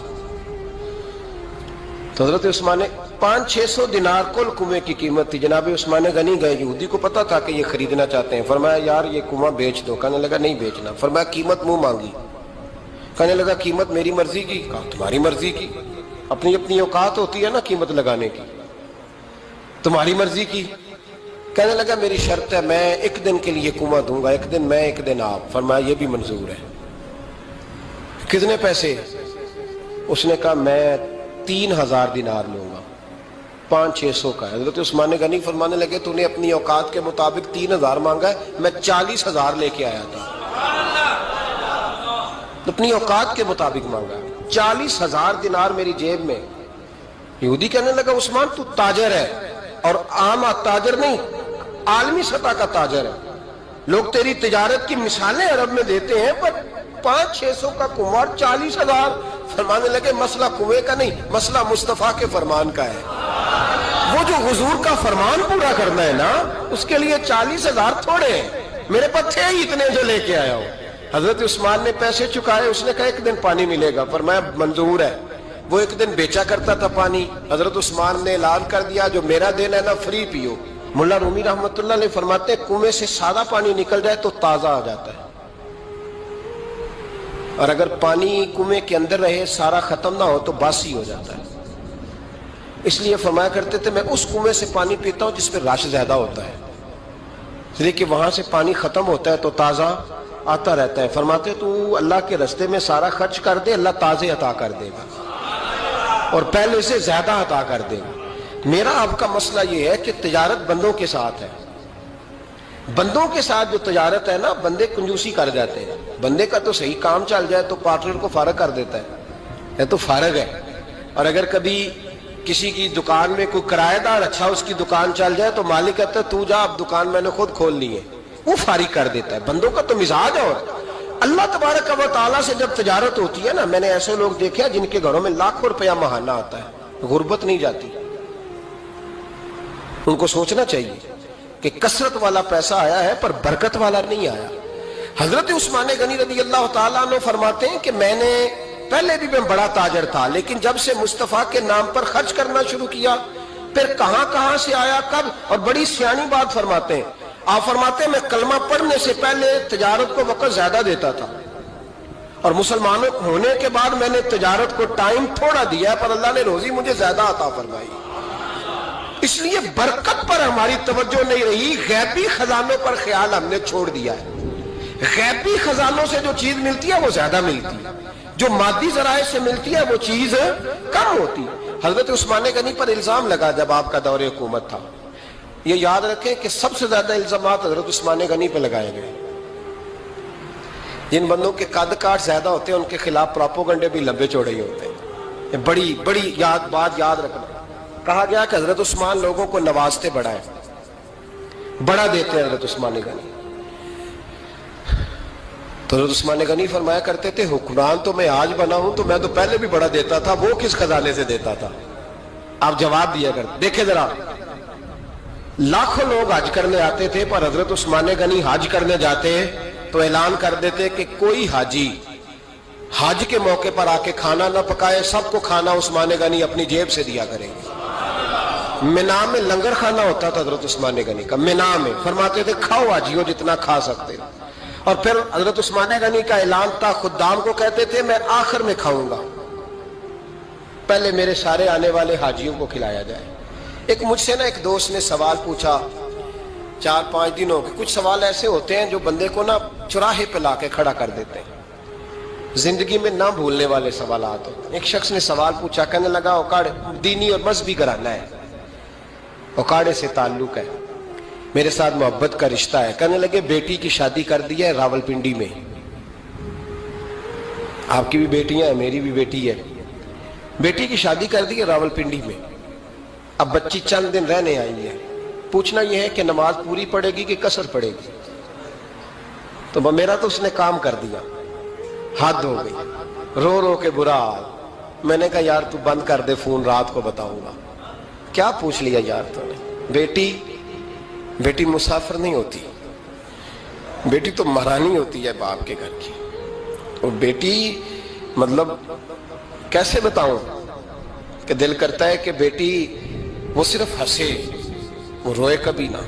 تو حضرت عثمان 500-600 دینار کل کنویں کی قیمت تھی۔ جناب عثمان غنی گئے، یہودی کو پتا تھا کہ یہ خریدنا چاہتے ہیں، فرمایا یار یہ کنواں بیچ دو، کہنے لگا نہیں بیچنا، فرمایا قیمت منہ مانگی، کہنے لگا قیمت میری مرضی کی. کہا تمہاری مرضی کی, اپنی اپنی اوقات ہوتی ہے نا قیمت لگانے کی, تمہاری مرضی کی. کہنے لگا میری شرط ہے, میں ایک دن کے لیے کنواں دوں گا, ایک دن میں ایک دن آپ. فرمایا یہ بھی منظور ہے. کتنے پیسے؟ اس نے کہا میں 3000 دینار لوں گا, 500-600 کا. حضرت عثمان غنی فرمانے لگے تو نے اپنی اوقات کے مطابق 3000 مانگا ہے, میں 40,000 لے کے آیا تھا. اپنی اوقات کے مطابق مانگا, 40,000 دینار میری جیب میں. یہودی کہنے لگا عثمان تو تاجر ہے, اور عام تاجر نہیں, عالمی سطح کا تاجر ہے. لوگ تیری تجارت کی مثالیں عرب میں دیتے ہیں, پر 500-600 کا کنواں 40,000. فرمانے لگے مسئلہ کنویں کا نہیں, مسئلہ مصطفیٰ کے فرمان کا ہے. وہ جو حضور کا فرمان پورا کرنا ہے نا, اس کے لیے 40,000 تھوڑے ہیں. میرے پاس تھے ہی اتنے جو لے کے آیا ہوں. حضرت عثمان نے پیسے چکائے. اس نے کہا ایک دن پانی ملے گا. فرمایا منظور ہے. وہ ایک دن بیچا کرتا تھا پانی. حضرت عثمان نے اعلان کر دیا جو میرا دین ہے نا فری پیو. ملا رومی رحمت اللہ علیہ فرماتے ہیں کنویں سے سادہ پانی نکل جائے تو تازہ آ جاتا ہے, اور اگر پانی کنویں کے اندر رہے سارا ختم نہ ہو تو باسی ہو جاتا ہے. اس لیے فرمایا کرتے تھے میں اس کنویں سے پانی پیتا ہوں جس پہ رش زیادہ ہوتا ہے, اس لیے کہ وہاں سے پانی ختم ہوتا ہے تو تازہ آتا رہتا ہے. فرماتے تو اللہ کے رستے میں سارا خرچ کر دے, اللہ تازے عطا کر دے گا اور پہلے سے زیادہ عطا کر دے گا. میرا آپ کا مسئلہ یہ ہے کہ تجارت بندوں کے ساتھ ہے. بندوں کے ساتھ جو تجارت ہے نا, بندے کنجوسی کر جاتے ہیں. بندے کا تو صحیح کام چل جائے تو پارٹنر کو فارغ کر دیتا ہے, تو فارغ ہے. اور اگر کبھی کسی کی دکان میں کوئی کرایہ دار اچھا اس کی دکان چل جائے تو مالک کہتا ہے تو جا, اب دکان میں نے خود کھولنی ہے, وہ فارغ کر دیتا ہے. بندوں کا تو مزاج. اور اللہ تبارک و تعالیٰ سے جب تجارت ہوتی ہے نا, میں نے ایسے لوگ دیکھے ہیں جن کے گھروں میں لاکھوں روپیہ ماہانہ آتا ہے, غربت نہیں جاتی. ان کو سوچنا چاہیے کہ کثرت والا پیسہ آیا ہے پر برکت والا نہیں آیا. حضرت عثمان غنی رضی اللہ تعالیٰ عنہ فرماتے ہیں کہ میں نے پہلے بھی میں بڑا تاجر تھا, لیکن جب سے مصطفیٰ کے نام پر خرچ کرنا شروع کیا, پھر کہاں کہاں سے آیا کب. اور بڑی سیانی بات فرماتے ہیں, آپ فرماتے ہیں میں کلمہ پڑھنے سے پہلے تجارت کو وقت زیادہ دیتا تھا, اور مسلمانوں ہونے کے بعد میں نے تجارت کو ٹائم تھوڑا دیا, پر اللہ نے روزی مجھے زیادہ عطا فرمائی. اس لیے برکت پر ہماری توجہ نہیں رہی, غیبی خزانوں پر خیال ہم نے چھوڑ دیا ہے. غیبی خزانوں سے جو چیز ملتی ہے وہ زیادہ ملتی ہے, جو مادی ذرائع سے ملتی ہے وہ چیز کم ہوتی. حضرت عثمان غنی پر الزام لگا جب آپ کا دور حکومت تھا. یہ یاد رکھیں کہ سب سے زیادہ الزامات حضرت عثمان غنی پہ لگائے گئے. جن بندوں کے قد کاٹ زیادہ ہوتے ہیں ان کے خلاف پراپوگنڈے بھی لمبے چوڑے ہی ہوتے ہیں. بڑی بڑی بات یاد رکھنا. کہا گیا کہ حضرت عثمان لوگوں کو نوازتے بڑا ہے, بڑا دیتے ہیں حضرت عثمان غنی. تو حضرت عثمان غنی فرمایا کرتے تھے حکمران تو میں آج بنا ہوں, تو میں تو پہلے بھی بڑا دیتا تھا, وہ کس خزانے سے دیتا تھا. آپ جواب دیا کرتے. دیکھیں ذرا, لاکھوں لوگ حج کرنے آتے تھے, پر حضرت عثمان غنی حج کرنے جاتے تو اعلان کر دیتے کہ کوئی حاجی حج کے موقع پر آ کے کھانا نہ پکائے, سب کو کھانا عثمان غنی اپنی جیب سے دیا کریں گے. مینا میں لنگر خانہ ہوتا تھا حضرت عثمان غنی کا, مینا میں. فرماتے تھے کھاؤ حاجیو جتنا کھا سکتے. اور پھر حضرت عثمان غنی کا اعلان تھا, خدام کو کہتے تھے میں آخر میں کھاؤں گا, پہلے میرے سارے آنے والے حاجیوں کو کھلایا جائے. ایک مجھ سے نا ایک دوست نے سوال پوچھا 4-5 دنوں کے. کچھ سوال ایسے ہوتے ہیں جو بندے کو نا چوراہے پہ لا کے کھڑا کر دیتے ہیں, زندگی میں نہ بھولنے والے سوالات ہوتے ہیں. ایک شخص نے سوال پوچھا, کہنے لگا اوکاڑے دینی اور مذہبی گھرانہ ہے, اوکاڑے سے تعلق ہے, میرے ساتھ محبت کا رشتہ ہے. کہنے لگے بیٹی کی شادی کر دی ہے راولپنڈی میں. آپ کی بھی بیٹیاں ہیں, میری بھی بیٹی ہے. بیٹی کی شادی کر دی ہے راولپنڈی میں. اب بچی چند دن رہنے آئی ہے. پوچھنا یہ ہے کہ نماز پوری پڑے گی کہ قصر پڑے گی. تو میرا تو اس نے کام کر دیا, حد ہو گئی, رو رو کے برا حال. میں نے کہا یار تو بند کر دے فون, رات کو بتاؤں گا. کیا پوچھ لیا یار تو نے. بیٹی مسافر نہیں ہوتی, بیٹی تو مہرانی ہوتی ہے باپ کے گھر کی. اور بیٹی مطلب کیسے بتاؤں کہ دل کرتا ہے کہ بیٹی وہ صرف ہنسے, وہ روئے کبھی نہ.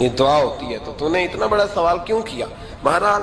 یہ دعا ہوتی ہے. تو نے اتنا بڑا سوال کیوں کیا؟ بہرحال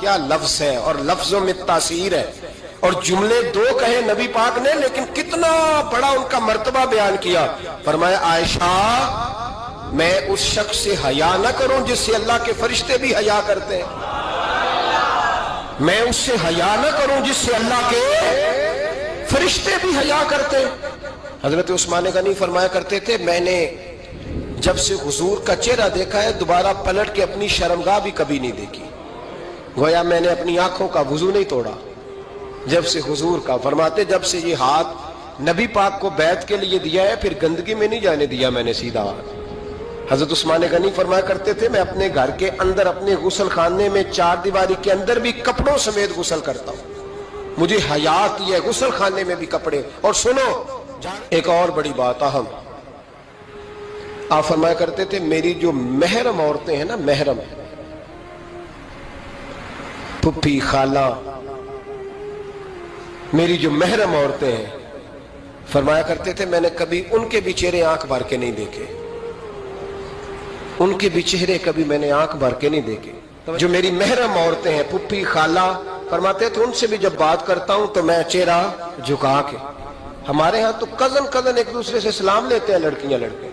کیا لفظ ہے اور لفظوں میں تاثیر ہے، اور جملے دو کہے نبی پاک نے لیکن کتنا بڑا ان کا مرتبہ بیان کیا. فرمایا عائشہ میں اس شخص سے حیا نہ کروں جس سے اللہ کے فرشتے بھی حیا کرتے ہیں، میں اس سے حیا نہ کروں جس سے اللہ کے فرشتے بھی حیا کرتے ہیں. حضرت عثمان غنی فرمایا کرتے تھے میں نے جب سے حضور کا چہرہ دیکھا ہے دوبارہ پلٹ کے اپنی شرمگاہ بھی کبھی نہیں دیکھی، گویا میں نے اپنی آنکھوں کا وضو نہیں توڑا جب سے حضور کا. فرماتے جب سے یہ ہاتھ نبی پاک کو بیعت کے لیے دیا ہے پھر گندگی میں نہیں جانے دیا میں نے سیدھا ہاتھ. حضرت عثمان غنی فرمایا کرتے تھے میں اپنے گھر کے اندر اپنے غسل خانے میں چار دیواری کے اندر بھی کپڑوں سمیت غسل کرتا ہوں، مجھے حیا آتی ہے غسل خانے میں بھی کپڑے. اور سنو ایک اور بڑی بات اہم، آپ فرمایا کرتے تھے میری جو محرم عورتیں ہیں نا، محرم پھپھی خالہ، میری جو محرم عورتیں ہیں فرمایا کرتے تھے میں نے کبھی ان کے بھی چہرے آنکھ بھر کے نہیں دیکھے، ان کے بھی چہرے کبھی میں نے آنکھ بھر کے نہیں دیکھے. جو میری محرم عورتیں ہیں پھپھی خالہ، فرماتے تھے ان سے بھی جب بات کرتا ہوں تو میں چہرہ جھکا کے. ہمارے ہاں تو کزن ایک دوسرے سے سلام لیتے ہیں، لڑکیاں لڑکے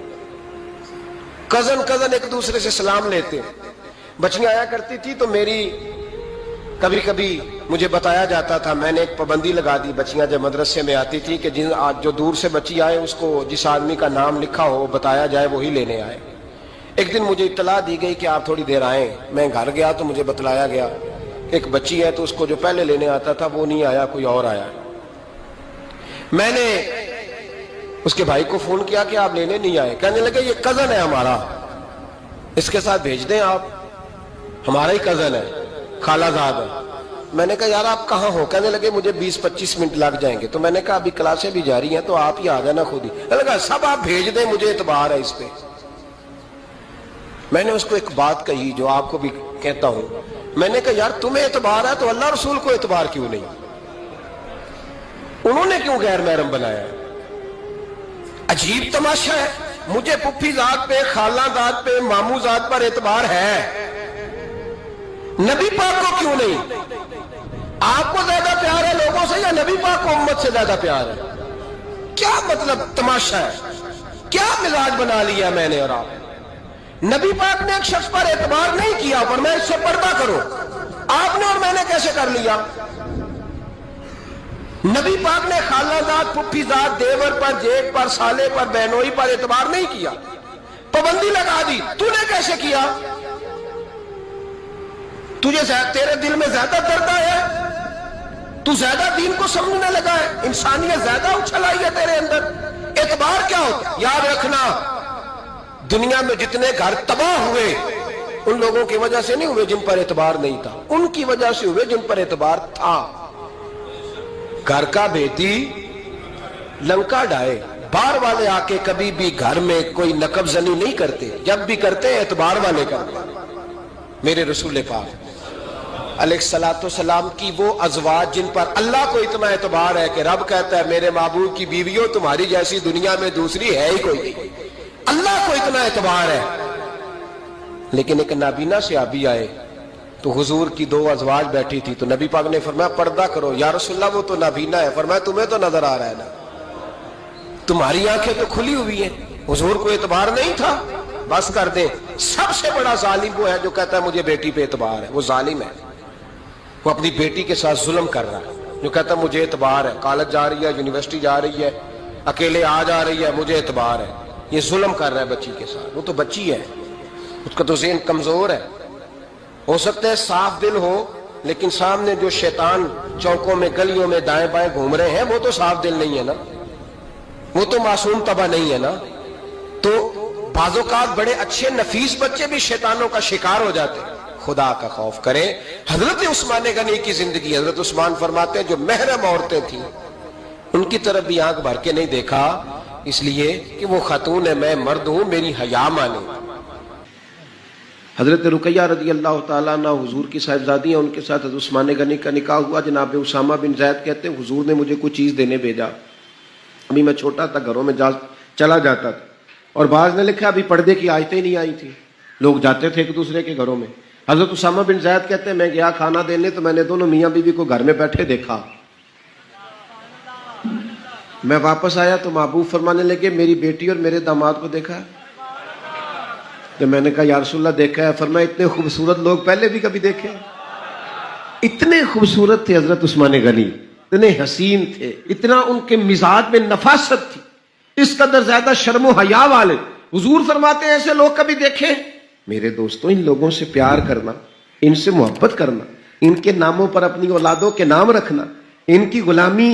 کزن ایک دوسرے سے سلام لیتے ہیں. بچیاں آیا کرتی تھی تو میری کبھی کبھی مجھے بتایا جاتا تھا، میں نے ایک پابندی لگا دی بچیاں جب مدرسے میں آتی تھی کہ جو دور سے بچی آئے اس کو جس آدمی کا نام لکھا ہو بتایا جائے وہی لینے آئے. ایک دن مجھے اطلاع دی گئی کہ آپ تھوڑی دیر آئیں. میں گھر گیا تو مجھے بتلایا گیا ایک بچی ہے تو اس کو جو پہلے لینے آتا تھا وہ نہیں آیا، کوئی اور آیا. میں نے اس کے بھائی کو فون کیا کہ آپ لینے نہیں آئے. کہنے لگے یہ کزن ہے ہمارا، اس کے ساتھ بھیج دیں، آپ ہمارا ہی کزن ہے، خالہ زاد ہے. میں نے کہا یار آپ کہاں ہو؟ کہنے لگے مجھے 20-25 منٹ لگ جائیں گے. تو میں نے کہا ابھی کلاسیں بھی جاری ہیں تو آپ ہی آ جانا خود ہی. میں نے کہا سب آپ بھیج دیں، مجھے اعتبار ہے اس پہ. میں نے اس کو ایک بات کہی جو آپ کو بھی کہتا ہوں، میں نے کہا یار تمہیں اعتبار ہے تو اللہ رسول کو اعتبار کیوں نہیں؟ انہوں نے کیوں غیر محرم بنایا؟ عجیب تماشا ہے. مجھے پھپھی ذات پہ، خالہ ذات پہ، ماموں ذات پر اعتبار ہے، نبی پاک کو کیوں نہیں؟ آپ کو زیادہ پیار ہے لوگوں سے یا نبی پاک کو امت سے زیادہ پیار ہے؟ کیا مطلب تماشا ہے؟ کیا مزاج بنا لیا میں نے اور آپ؟ نبی پاک نے ایک شخص پر اعتبار نہیں کیا، فرمایا اس سے پردہ کرو. آپ نے اور میں نے کیسے کر لیا؟ نبی پاک نے خالہ ذات، پھپھی ذات، دیور پر، جیٹ پر، سالے پر، بہنوئی پر اعتبار نہیں کیا، پابندی لگا دی. تو نے کیسے کیا؟ تیرے دل میں زیادہ درد ہے، تو زیادہ دین کو سمجھنے لگا ہے، انسانیت زیادہ اچھل آئی ہے تیرے اندر. اعتبار کیا ہوتا؟ یاد رکھنا دنیا میں جتنے گھر تباہ ہوئے ان لوگوں کی وجہ سے نہیں ہوئے جن پر اعتبار نہیں تھا، ان کی وجہ سے ہوئے جن پر اعتبار تھا. گھر کا بیٹی لنکا ڈائے، باہر والے آ کے کبھی بھی گھر میں کوئی نقب زنی نہیں کرتے، جب بھی کرتے ہیں اعتبار والے کرتے. میرے رسول پاک علیہ الصلوۃ والسلام کی وہ ازواج جن پر اللہ کو اتنا اعتبار ہے کہ رب کہتا ہے میرے محبوب کی بیویوں تمہاری جیسی دنیا میں دوسری ہے ہی کوئی نہیں، اللہ کو اتنا اعتبار ہے. لیکن ایک نابینا صحابی آئے تو حضور کی 2 ازواج بیٹھی تھی تو نبی پاک نے فرمایا پردہ کرو. یا رسول اللہ وہ تو نابینا ہے. فرمایا تمہیں تو نظر آ رہا ہے نا، تمہاری آنکھیں تو کھلی ہوئی ہیں. حضور کو اعتبار نہیں تھا، بس کر دیں. سب سے بڑا ظالم وہ ہے جو کہتا ہے مجھے بیٹی پہ اعتبار ہے، وہ ظالم ہے. وہ اپنی بیٹی کے ساتھ ظلم کر رہا ہے. جو کہتا ہے مجھے اعتبار ہے، کالج جا رہی ہے، یونیورسٹی جا رہی ہے، اکیلے آ جا رہی ہے، مجھے اعتبار ہے، یہ ظلم کر رہا ہے بچی کے ساتھ. وہ تو بچی ہے، اس کا تو ذہن کمزور ہے. ہو سکتا ہے صاف دل ہو لیکن سامنے جو شیطان چوکوں میں گلیوں میں دائیں بائیں گھوم رہے ہیں وہ تو صاف دل نہیں ہے نا، وہ تو معصوم طبع نہیں ہے نا. تو بعض اوقات بڑے اچھے نفیس بچے بھی شیطانوں کا شکار ہو جاتے ہیں. خدا کا خوف کریں. حضرت عثمان غنی کی زندگی، حضرت عثمان فرماتے ہیں جو محرم عورتیں تھیں ان کی طرف بھی آنکھ بھر کے نہیں دیکھا، اس لیے کہ وہ خاتون ہے، میں مرد ہوں، میری حیا مانے. حضرت رقیہ رضی اللہ تعالیٰ عنہ حضور کی صاحبزادی ہیں، ان کے ساتھ حضرت عثمان غنی کا نکاح ہوا. جناب اسامہ بن زید کہتے ہیں حضور نے مجھے کوئی چیز دینے بھیجا. ابھی میں چھوٹا تھا، گھروں میں چلا جاتا تھا، اور بعض نے لکھا ابھی پردے کی آیتیں نہیں آئی تھی، لوگ جاتے تھے ایک دوسرے کے گھروں میں. حضرت اسامہ بن زید کہتے ہیں میں گیا کھانا دینے تو میں نے دونوں میاں بیوی کو گھر میں بیٹھے دیکھا. میں واپس آیا تو محبوب فرمانے لگے میری بیٹی اور میرے داماد کو دیکھا. تو میں نے کہا یا رسول اللہ دیکھا ہے. فرمایا اتنے خوبصورت لوگ پہلے بھی کبھی دیکھے؟ اتنے خوبصورت تھے حضرت عثمان غنی، اتنے حسین تھے، اتنا ان کے مزاج میں نفاست تھی، اس قدر زیادہ شرم و حیا والے. حضور فرماتے ہیں ایسے لوگ کبھی دیکھے؟ میرے دوستوں ان لوگوں سے پیار کرنا، ان سے محبت کرنا، ان کے ناموں پر اپنی اولادوں کے نام رکھنا، ان کی غلامی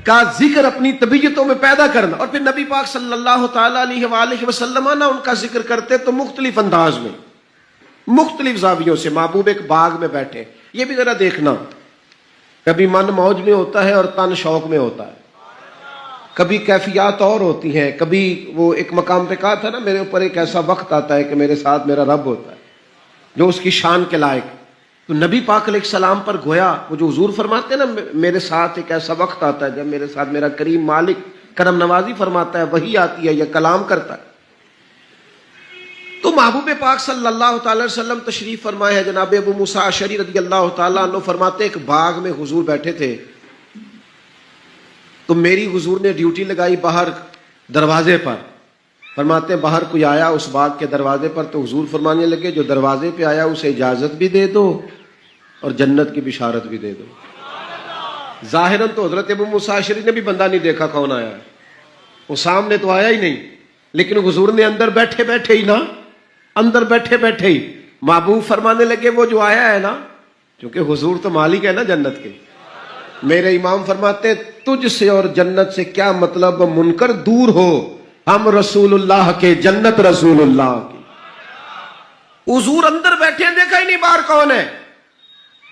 کا ذکر اپنی طبیعتوں میں پیدا کرنا. اور پھر نبی پاک صلی اللہ تعالی علیہ وآلہ وسلم نا ان کا ذکر کرتے تو مختلف انداز میں، مختلف زاویوں سے. محبوب ایک باغ میں بیٹھے، یہ بھی ذرا دیکھنا، کبھی من موج میں ہوتا ہے اور تن شوق میں ہوتا ہے، کبھی کیفیات اور ہوتی ہیں. کبھی وہ ایک مقام پہ کہا تھا نا میرے اوپر ایک ایسا وقت آتا ہے کہ میرے ساتھ میرا رب ہوتا ہے جو اس کی شان کے لائق. تو نبی پاک علیہ السلام پر گویا وہ جو حضور فرماتے ہیں نا میرے ساتھ ایک ایسا وقت آتا ہے جب میرے ساتھ میرا کریم مالک کرم نوازی فرماتا ہے، وہی آتی ہے یا کلام کرتا ہے. تو محبوب پاک صلی اللہ تعالی وسلم تشریف فرمائے ہیں. جناب ابو موسیٰ اشعری رضی اللہ تعالیٰ عنہ فرماتے ایک باغ میں حضور بیٹھے تھے تو میری حضور نے ڈیوٹی لگائی باہر دروازے پر. فرماتے ہیں باہر کوئی آیا اس باغ کے دروازے پر تو حضور فرمانے لگے جو دروازے پہ آیا اسے اجازت بھی دے دو اور جنت کی بشارت بھی دے دو. ظاہراً تو حضرت ابو موسیٰ اشعری نے بھی بندہ نہیں دیکھا کون آیا ہے، وہ سامنے تو آیا ہی نہیں، لیکن حضور نے اندر بیٹھے بیٹھے ہی نا، اندر بیٹھے بیٹھے ہی محبوب فرمانے لگے وہ جو آیا ہے نا، کیونکہ حضور تو مالک ہے نا جنت کے. میرے امام فرماتے ہیں تجھ سے اور جنت سے کیا مطلب، منکر دور ہو، ہم رسول اللہ کے جنت رسول اللہ کی. حضور اندر بیٹھے ہیں، دیکھا ہی نہیں باہر کون ہے،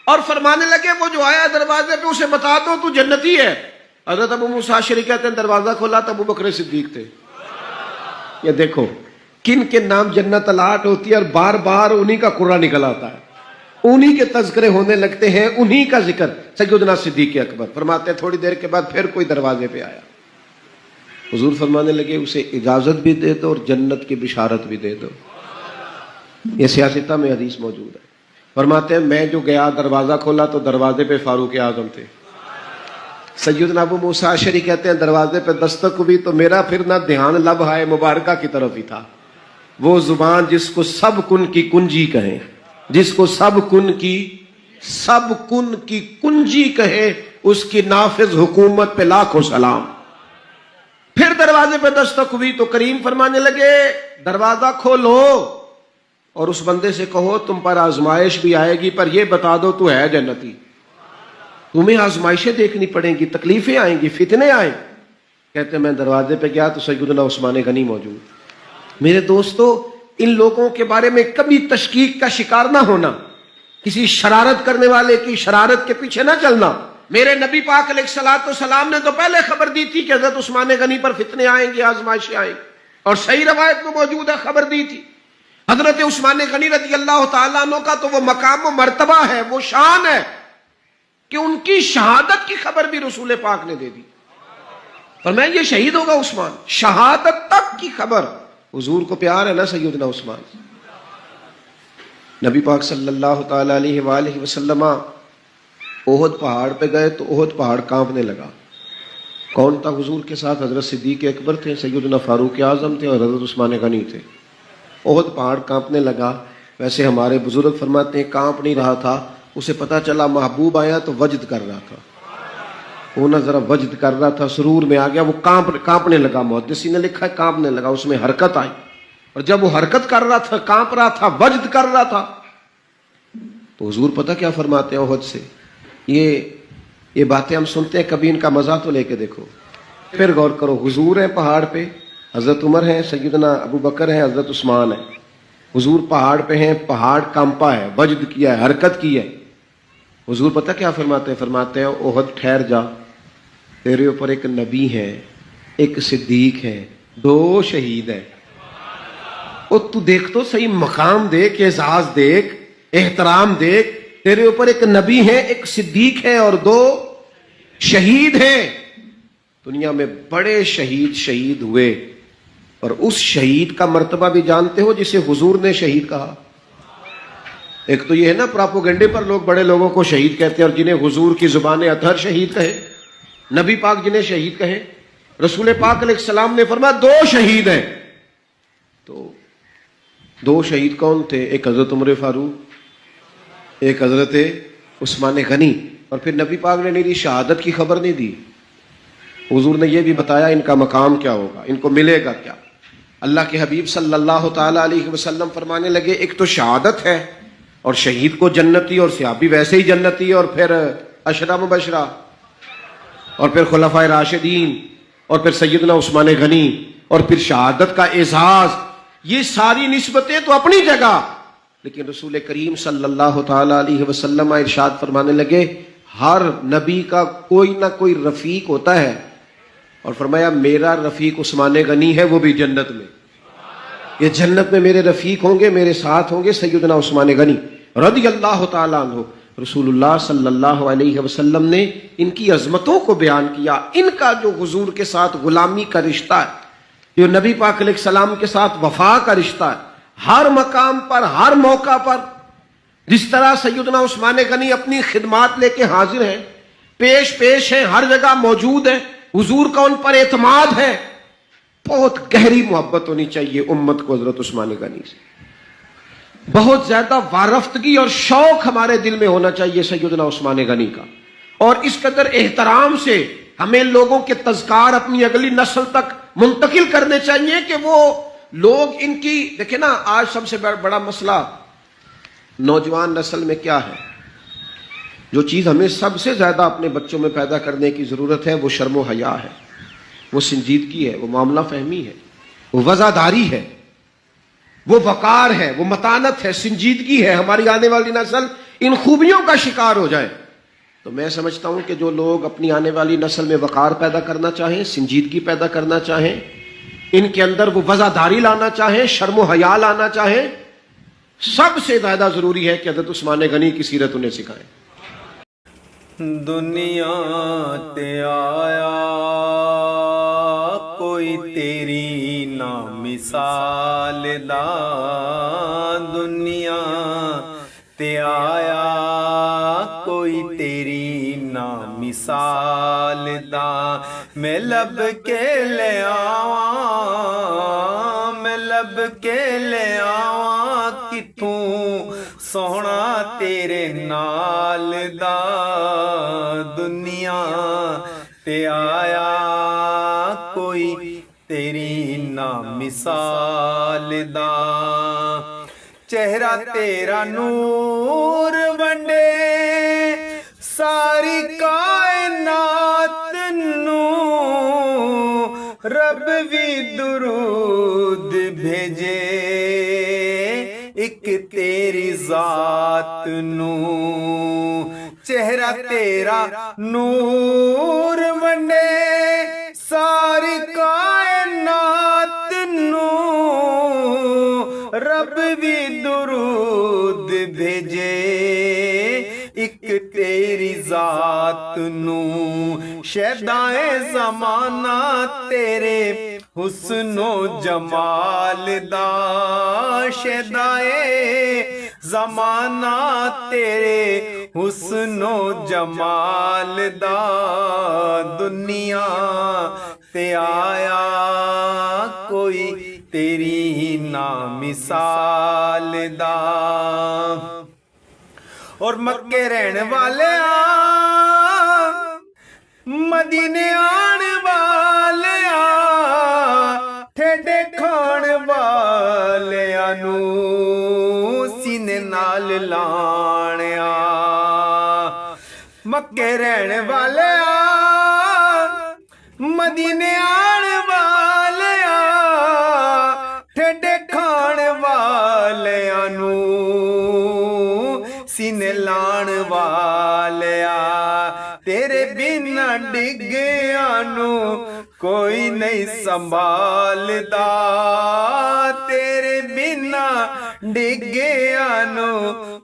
اور فرمانے لگے وہ جو آیا دروازے پہ اسے بتا دو تو جنتی ہے. حضرت ابو موسیٰ اشعری کہتے ہیں دروازہ کھولا تو ابو بکر صدیق تھے. یہ دیکھو کن کے نام جنت الاٹ ہوتی ہے اور بار بار انہی کا قرہ نکل آتا ہے، انہی کے تذکرے ہونے لگتے ہیں، انہی کا ذکر. سیدنا صدیق اکبر فرماتے ہیں تھوڑی دیر کے بعد پھر کوئی دروازے پہ آیا. حضور فرمانے لگے اسے اجازت بھی دے دو اور جنت کی بشارت بھی دے دو. یہ سیاستہ میں حدیث موجود ہے. فرماتے ہیں میں جو گیا دروازہ کھولا تو دروازے پہ فاروق اعظم تھے. سیدنا ابو موسیٰ اشعری کہتے ہیں دروازے پہ دستک ہوئی تو میرا پھر نہ دھیان لب ہائے مبارکہ کی طرف ہی تھا. وہ زبان جس کو سب کن کی کنجی کہیں، جس کو سب کن کی کنجی کہے، اس کی نافذ حکومت پہ لاکھوں سلام. پھر دروازے پہ دستک ہوئی تو کریم فرمانے لگے دروازہ کھولو اور اس بندے سے کہو تم پر آزمائش بھی آئے گی پر یہ بتا دو تو ہے جنتی. تمہیں آزمائشیں دیکھنی پڑیں گی، تکلیفیں آئیں گی، فتنے آئیں. کہتے میں دروازے پہ گیا تو سیدنا عثمان غنی موجود. میرے دوستو ان لوگوں کے بارے میں کبھی تشکیک کا شکار نہ ہونا، کسی شرارت کرنے والے کی شرارت کے پیچھے نہ چلنا. میرے نبی پاک علیہ الصلوۃ والسلام نے تو پہلے خبر دی تھی کہ حضرت عثمان غنی پر فتنے آئیں گے، آزمائشیں آئیں گی، اور صحیح روایت میں موجود ہے خبر دی تھی. حضرت عثمان غنی رضی اللہ تعالیٰ عنہ کا تو وہ مقام و مرتبہ ہے، وہ شان ہے کہ ان کی شہادت کی خبر بھی رسول پاک نے دے دی. فرمایا یہ شہید ہوگا عثمان، شہادت تک کی خبر. حضور کو پیار ہے نا سیدنا عثمان. نبی پاک صلی اللہ تعالی علیہ وآلہ وسلم احد پہاڑ پہ گئے تو احد پہاڑ کانپنے لگا. کون تھا حضور کے ساتھ؟ حضرت صدیق اکبر تھے، سیدنا فاروق اعظم تھے اور حضرت عثمان غنی تھے. احد پہاڑ کانپنے لگا. ویسے ہمارے بزرگ فرماتے ہیں کانپ نہیں رہا تھا، اسے پتا چلا محبوب آیا تو وجد کر رہا تھا، وہ نہ ذرا وجد کر رہا تھا، سرور میں آ گیا، وہ کانپنے لگا. محدثین نے لکھا ہے کانپنے لگا، اس میں حرکت آئی، اور جب وہ حرکت کر رہا تھا، کانپ رہا تھا، وجد کر رہا تھا، تو حضور پتہ کیا فرماتے ہیں احد سے؟ یہ باتیں ہم سنتے ہیں، کبھی ان کا مزہ تو لے کے دیکھو. پھر غور کرو، حضور ہیں پہاڑ پہ، حضرت عمر ہیں، سیدنا ابو بکر ہیں، حضرت عثمان ہیں. حضور پہاڑ پہ ہیں، پہاڑ کانپا ہے، وجد کیا ہے، حرکت کی ہے. حضور پتہ کیا فرماتے ہیں؟ فرماتے ہیں احد ٹھہر جا، تیرے اوپر ایک نبی ہے، ایک صدیق ہے، 2 شہید ہیں. اور تو دیکھ تو صحیح، مقام دیکھ، اعزاز دیکھ، احترام دیکھ. تیرے اوپر ایک نبی ہے، ایک صدیق ہے اور 2 شہید ہیں. دنیا میں بڑے شہید ہوئے، اور اس شہید کا مرتبہ بھی جانتے ہو جسے حضور نے شہید کہا؟ ایک تو یہ ہے نا پراپوگنڈے پر لوگ بڑے لوگوں کو شہید کہتے ہیں، اور جنہیں حضور کی زبان اطہر شہید کہے، نبی پاک جنہیں شہید کہے. رسول پاک علیہ السلام نے فرمایا 2 شہید ہیں. تو 2 شہید کون تھے؟ ایک حضرت عمر فاروق، ایک حضرت عثمان غنی. اور پھر نبی پاک نے میری شہادت کی خبر نہیں دی، حضور نے یہ بھی بتایا ان کا مقام کیا ہوگا، ان کو ملے گا کیا. اللہ کے حبیب صلی اللہ تعالی علیہ وسلم فرمانے لگے ایک تو شہادت ہے، اور شہید کو جنتی، اور صحابی ویسے ہی جنتی، اور پھر عشرہ مبشرہ، اور پھر خلفائے راشدین، اور پھر سیدنا عثمان غنی، اور پھر شہادت کا اعزاز. یہ ساری نسبتیں تو اپنی جگہ، لیکن رسول کریم صلی اللہ تعالی علیہ وسلم ارشاد فرمانے لگے ہر نبی کا کوئی نہ کوئی رفیق ہوتا ہے، اور فرمایا میرا رفیق عثمان غنی ہے، وہ بھی جنت میں. یہ جنت میں میرے رفیق ہوں گے، میرے ساتھ ہوں گے سیدنا عثمان غنی رضی اللہ تعالیٰ عنہ. رسول اللہ صلی اللہ علیہ وسلم نے ان کی عظمتوں کو بیان کیا، ان کا جو حضور کے ساتھ غلامی کا رشتہ ہے، جو نبی پاک علیہ السلام کے ساتھ وفا کا رشتہ ہے. ہر مقام پر، ہر موقع پر جس طرح سیدنا عثمان غنی اپنی خدمات لے کے حاضر ہیں، پیش ہیں، ہر جگہ موجود ہیں، حضور کا ان پر اعتماد ہے. بہت گہری محبت ہونی چاہیے امت کو حضرت عثمان غنی سے، بہت زیادہ وارفتگی اور شوق ہمارے دل میں ہونا چاہیے سیدنا عثمان غنی کا. اور اس قدر احترام سے ہمیں لوگوں کے تذکار اپنی اگلی نسل تک منتقل کرنے چاہیے کہ وہ لوگ ان کی. دیکھیں نا آج سب سے بڑا مسئلہ نوجوان نسل میں کیا ہے؟ جو چیز ہمیں سب سے زیادہ اپنے بچوں میں پیدا کرنے کی ضرورت ہے وہ شرم و حیا ہے، وہ سنجیدگی ہے، وہ معاملہ فہمی ہے، وہ وزاداری ہے، وہ وقار ہے، وہ متانت ہے، سنجیدگی ہے. ہماری آنے والی نسل ان خوبیوں کا شکار ہو جائے. تو میں سمجھتا ہوں کہ جو لوگ اپنی آنے والی نسل میں وقار پیدا کرنا چاہیں، سنجیدگی پیدا کرنا چاہیں، ان کے اندر وہ وزاداری لانا چاہیں، شرم و حیا لانا چاہیں، سب سے زیادہ ضروری ہے کہ حضرت عثمان غنی کی سیرت انہیں سکھائیں. دنیا تے آیا کوئی تیری نا مثال دا، دنیا تے آیا کوئی تیری نا مثال دا. میں لب کے لے آواں، میں لب کے لے آواں کتھوں سونا تیرے نال دا. دنیا تے آیا کوئی تیری نا مثال دا. چہرہ تیرا نور ونڈے ساری کائنات نو، رب بھی درود بھیجے ایک تیری ذات نو. چہرہ تیرا نور ونڈے ساری کائنات نو، رب بھی درود بھیجے ایک تیری ذات نو. شیدائے زمانہ تیرے حسن و جمال دا، شیدائے زمانہ تیرے حسن و جمال دا. دنیا تے آیا کوئی تیری نا مثال دا. اور مکے رہن والے مدینے آن والے ٹھیڈے کھان والے نو سینے نال لانیا. مکے رہن والے مدینے آن والے ٹھیڈے کھان والے نو سینے لان والیا. تیرے بنا ڈگیا نو کوئی نہیں سنبھالدا، تیرے بنا ڈگیا نو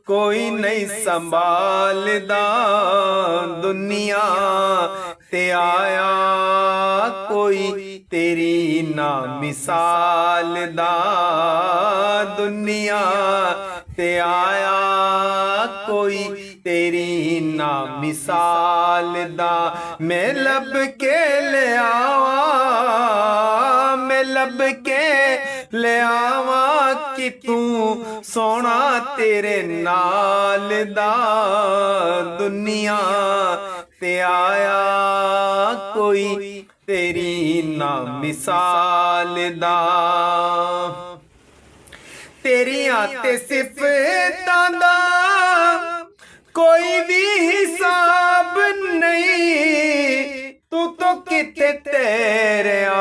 کوئی نہیں سنبھالدا. دنیا تے آیا کوئی تیری نا مثال دا. دنیا ਤੇ ਆਇਆ ਕੋਈ ਤੇਰੀ ਨਾ ਮਿਸਾਲ ਦਾ। ਮੈਂ ਲੱਭ ਕੇ ਲਿਆਵਾਂ, ਮੈਂ ਲੱਭ ਕੇ ਲਿਆਵਾਂ ਕਿ ਤੂੰ ਸੋਹਣਾ ਤੇਰੇ ਨਾਲ ਦਾ। ਦੁਨੀਆ ਤੇ ਆਇਆ ਕੋਈ ਤੇਰੀ ਨਾ ਮਿਸਾਲ ਦਾ। ਤੇਰੀਆਂ ਤੇ ਸਿਫਤਾਂ ਦਾ ਕੋਈ ਵੀ ਹਿਸਾਬ ਨਹੀਂ, ਤੂੰ ਤਾਂ ਕਿਤੇ ਤੇਰਿਆਂ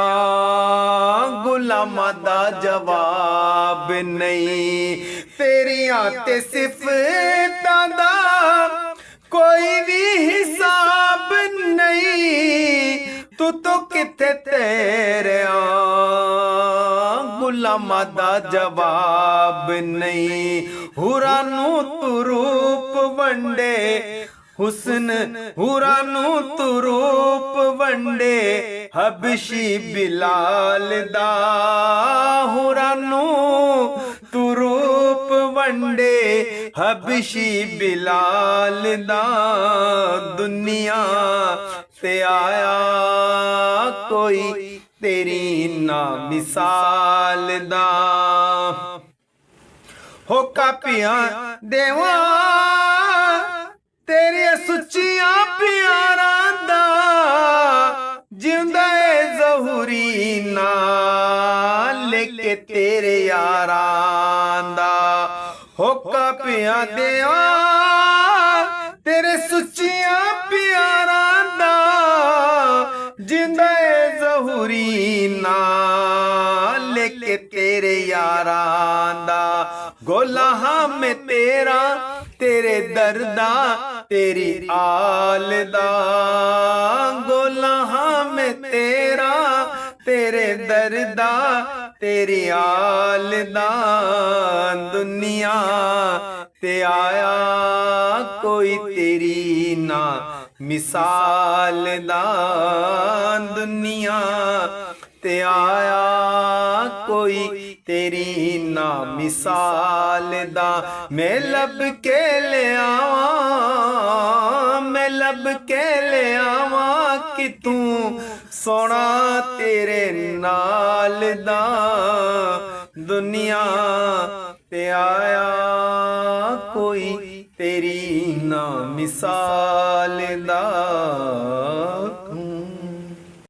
ਗੁਲਾਮਾਂ ਦਾ ਜਵਾਬ ਨਹੀਂ। ਤੇਰੀਆਂ ਤੇ ਸਿਫਤਾਂ ਦਾ ਕੋਈ ਵੀ ਹਿਸਾਬ ਨਹੀਂ, ਤੂੰ ਤਾਂ ਕਿਤੇ ਤੇਰਿਆਂ ਗੁਲਾਮਾਂ ਦਾ ਜਵਾਬ ਨਹੀਂ। ਹੁਰਾਂ ਨੂੰ ਤੂੰ ਰੂਪ ਵੰਡੇ ਹੁਸਨ, ਹੁਰਾਂ ਨੂੰ ਤੂੰ ਰੂਪ ਵੰਡੇ ਹਬਸ਼ੀ ਬਿਲਾਲ ਦਾ। ਹੁਰਾਂ ਨੂੰ ਤੂੰ ਰੂਪ ਵੰਡੇ ਹਬਸ਼ੀ ਬਿਲਾਲ ਦਾ। ਦੁਨੀਆ ਤੇ ਆਇਆ ਕੋਈ ਤੇਰੀ ਨਾ ਮਿਸਾਲ ਦਾ। ਹੋ ਕਾਪੀਆਂ ਦੇਵਾਂ ਤੇਰੀਆਂ ਸੁੱਚੀਆਂ ਪਿਆਰਾਂ ਦਾ, ਜਿਉਂਦਾ ਏ ਜ਼ਹੂਰੀ ਨਾਲ ਕੇ ਤੇਰੇ ਯਾਰਾਂ ਦਾ। ਹੋ ਕਾਪੀਆਂ ਦੇਵਾਂ ਤੇਰੇ ਸੁੱਚੀਆਂ ਪਿਆਰਾਂ ਦਾ, ਜਿਉਂਦਾ ਏ ਜ਼ਹੂਰੀ ਨਾਲ ਕੇ ਤੇਰੇ ਯਾਰਾਂ ਦਾ। ਗੋਲਾਹਾਂ ਮੈਂ ਤੇਰਾ ਤੇਰੇ ਦਰਦਾਂ ਤੇਰੀ ਆਲ ਦਾ। ਗੋਲਾਹਾਂ ਮੈਂ ਤੇਰਾ ਤੇਰੇ ਦਰਦਾਂ ਤੇਰੀ ਆਲ ਦਾ। ਦੁਨੀਆ ਤੇ ਆਇਆ ਕੋਈ ਤੇਰੀ ਨਾ ਮਿਸਾਲ ਦਾ। ਦੁਨੀਆ ਤੇ ਆਇਆ ਕੋਈ ਤੇਰੀ ਨਾ ਮਿਸਾਲ ਦਾ। ਮੈਂ ਲੱਭ ਕੇ ਲਿਆਵਾਂ, ਮੈਂ ਲੱਭ ਕੇ ਲਿਆਵਾਂ ਕਿ ਤੂੰ ਸੋਹਣਾ ਤੇਰੇ ਨਾਲ ਦਾ। ਦੁਨੀਆ ਤੇ ਆਇਆ ਕੋਈ ਤੇਰੀ ਨਾ ਮਿਸਾਲ ਦਾ।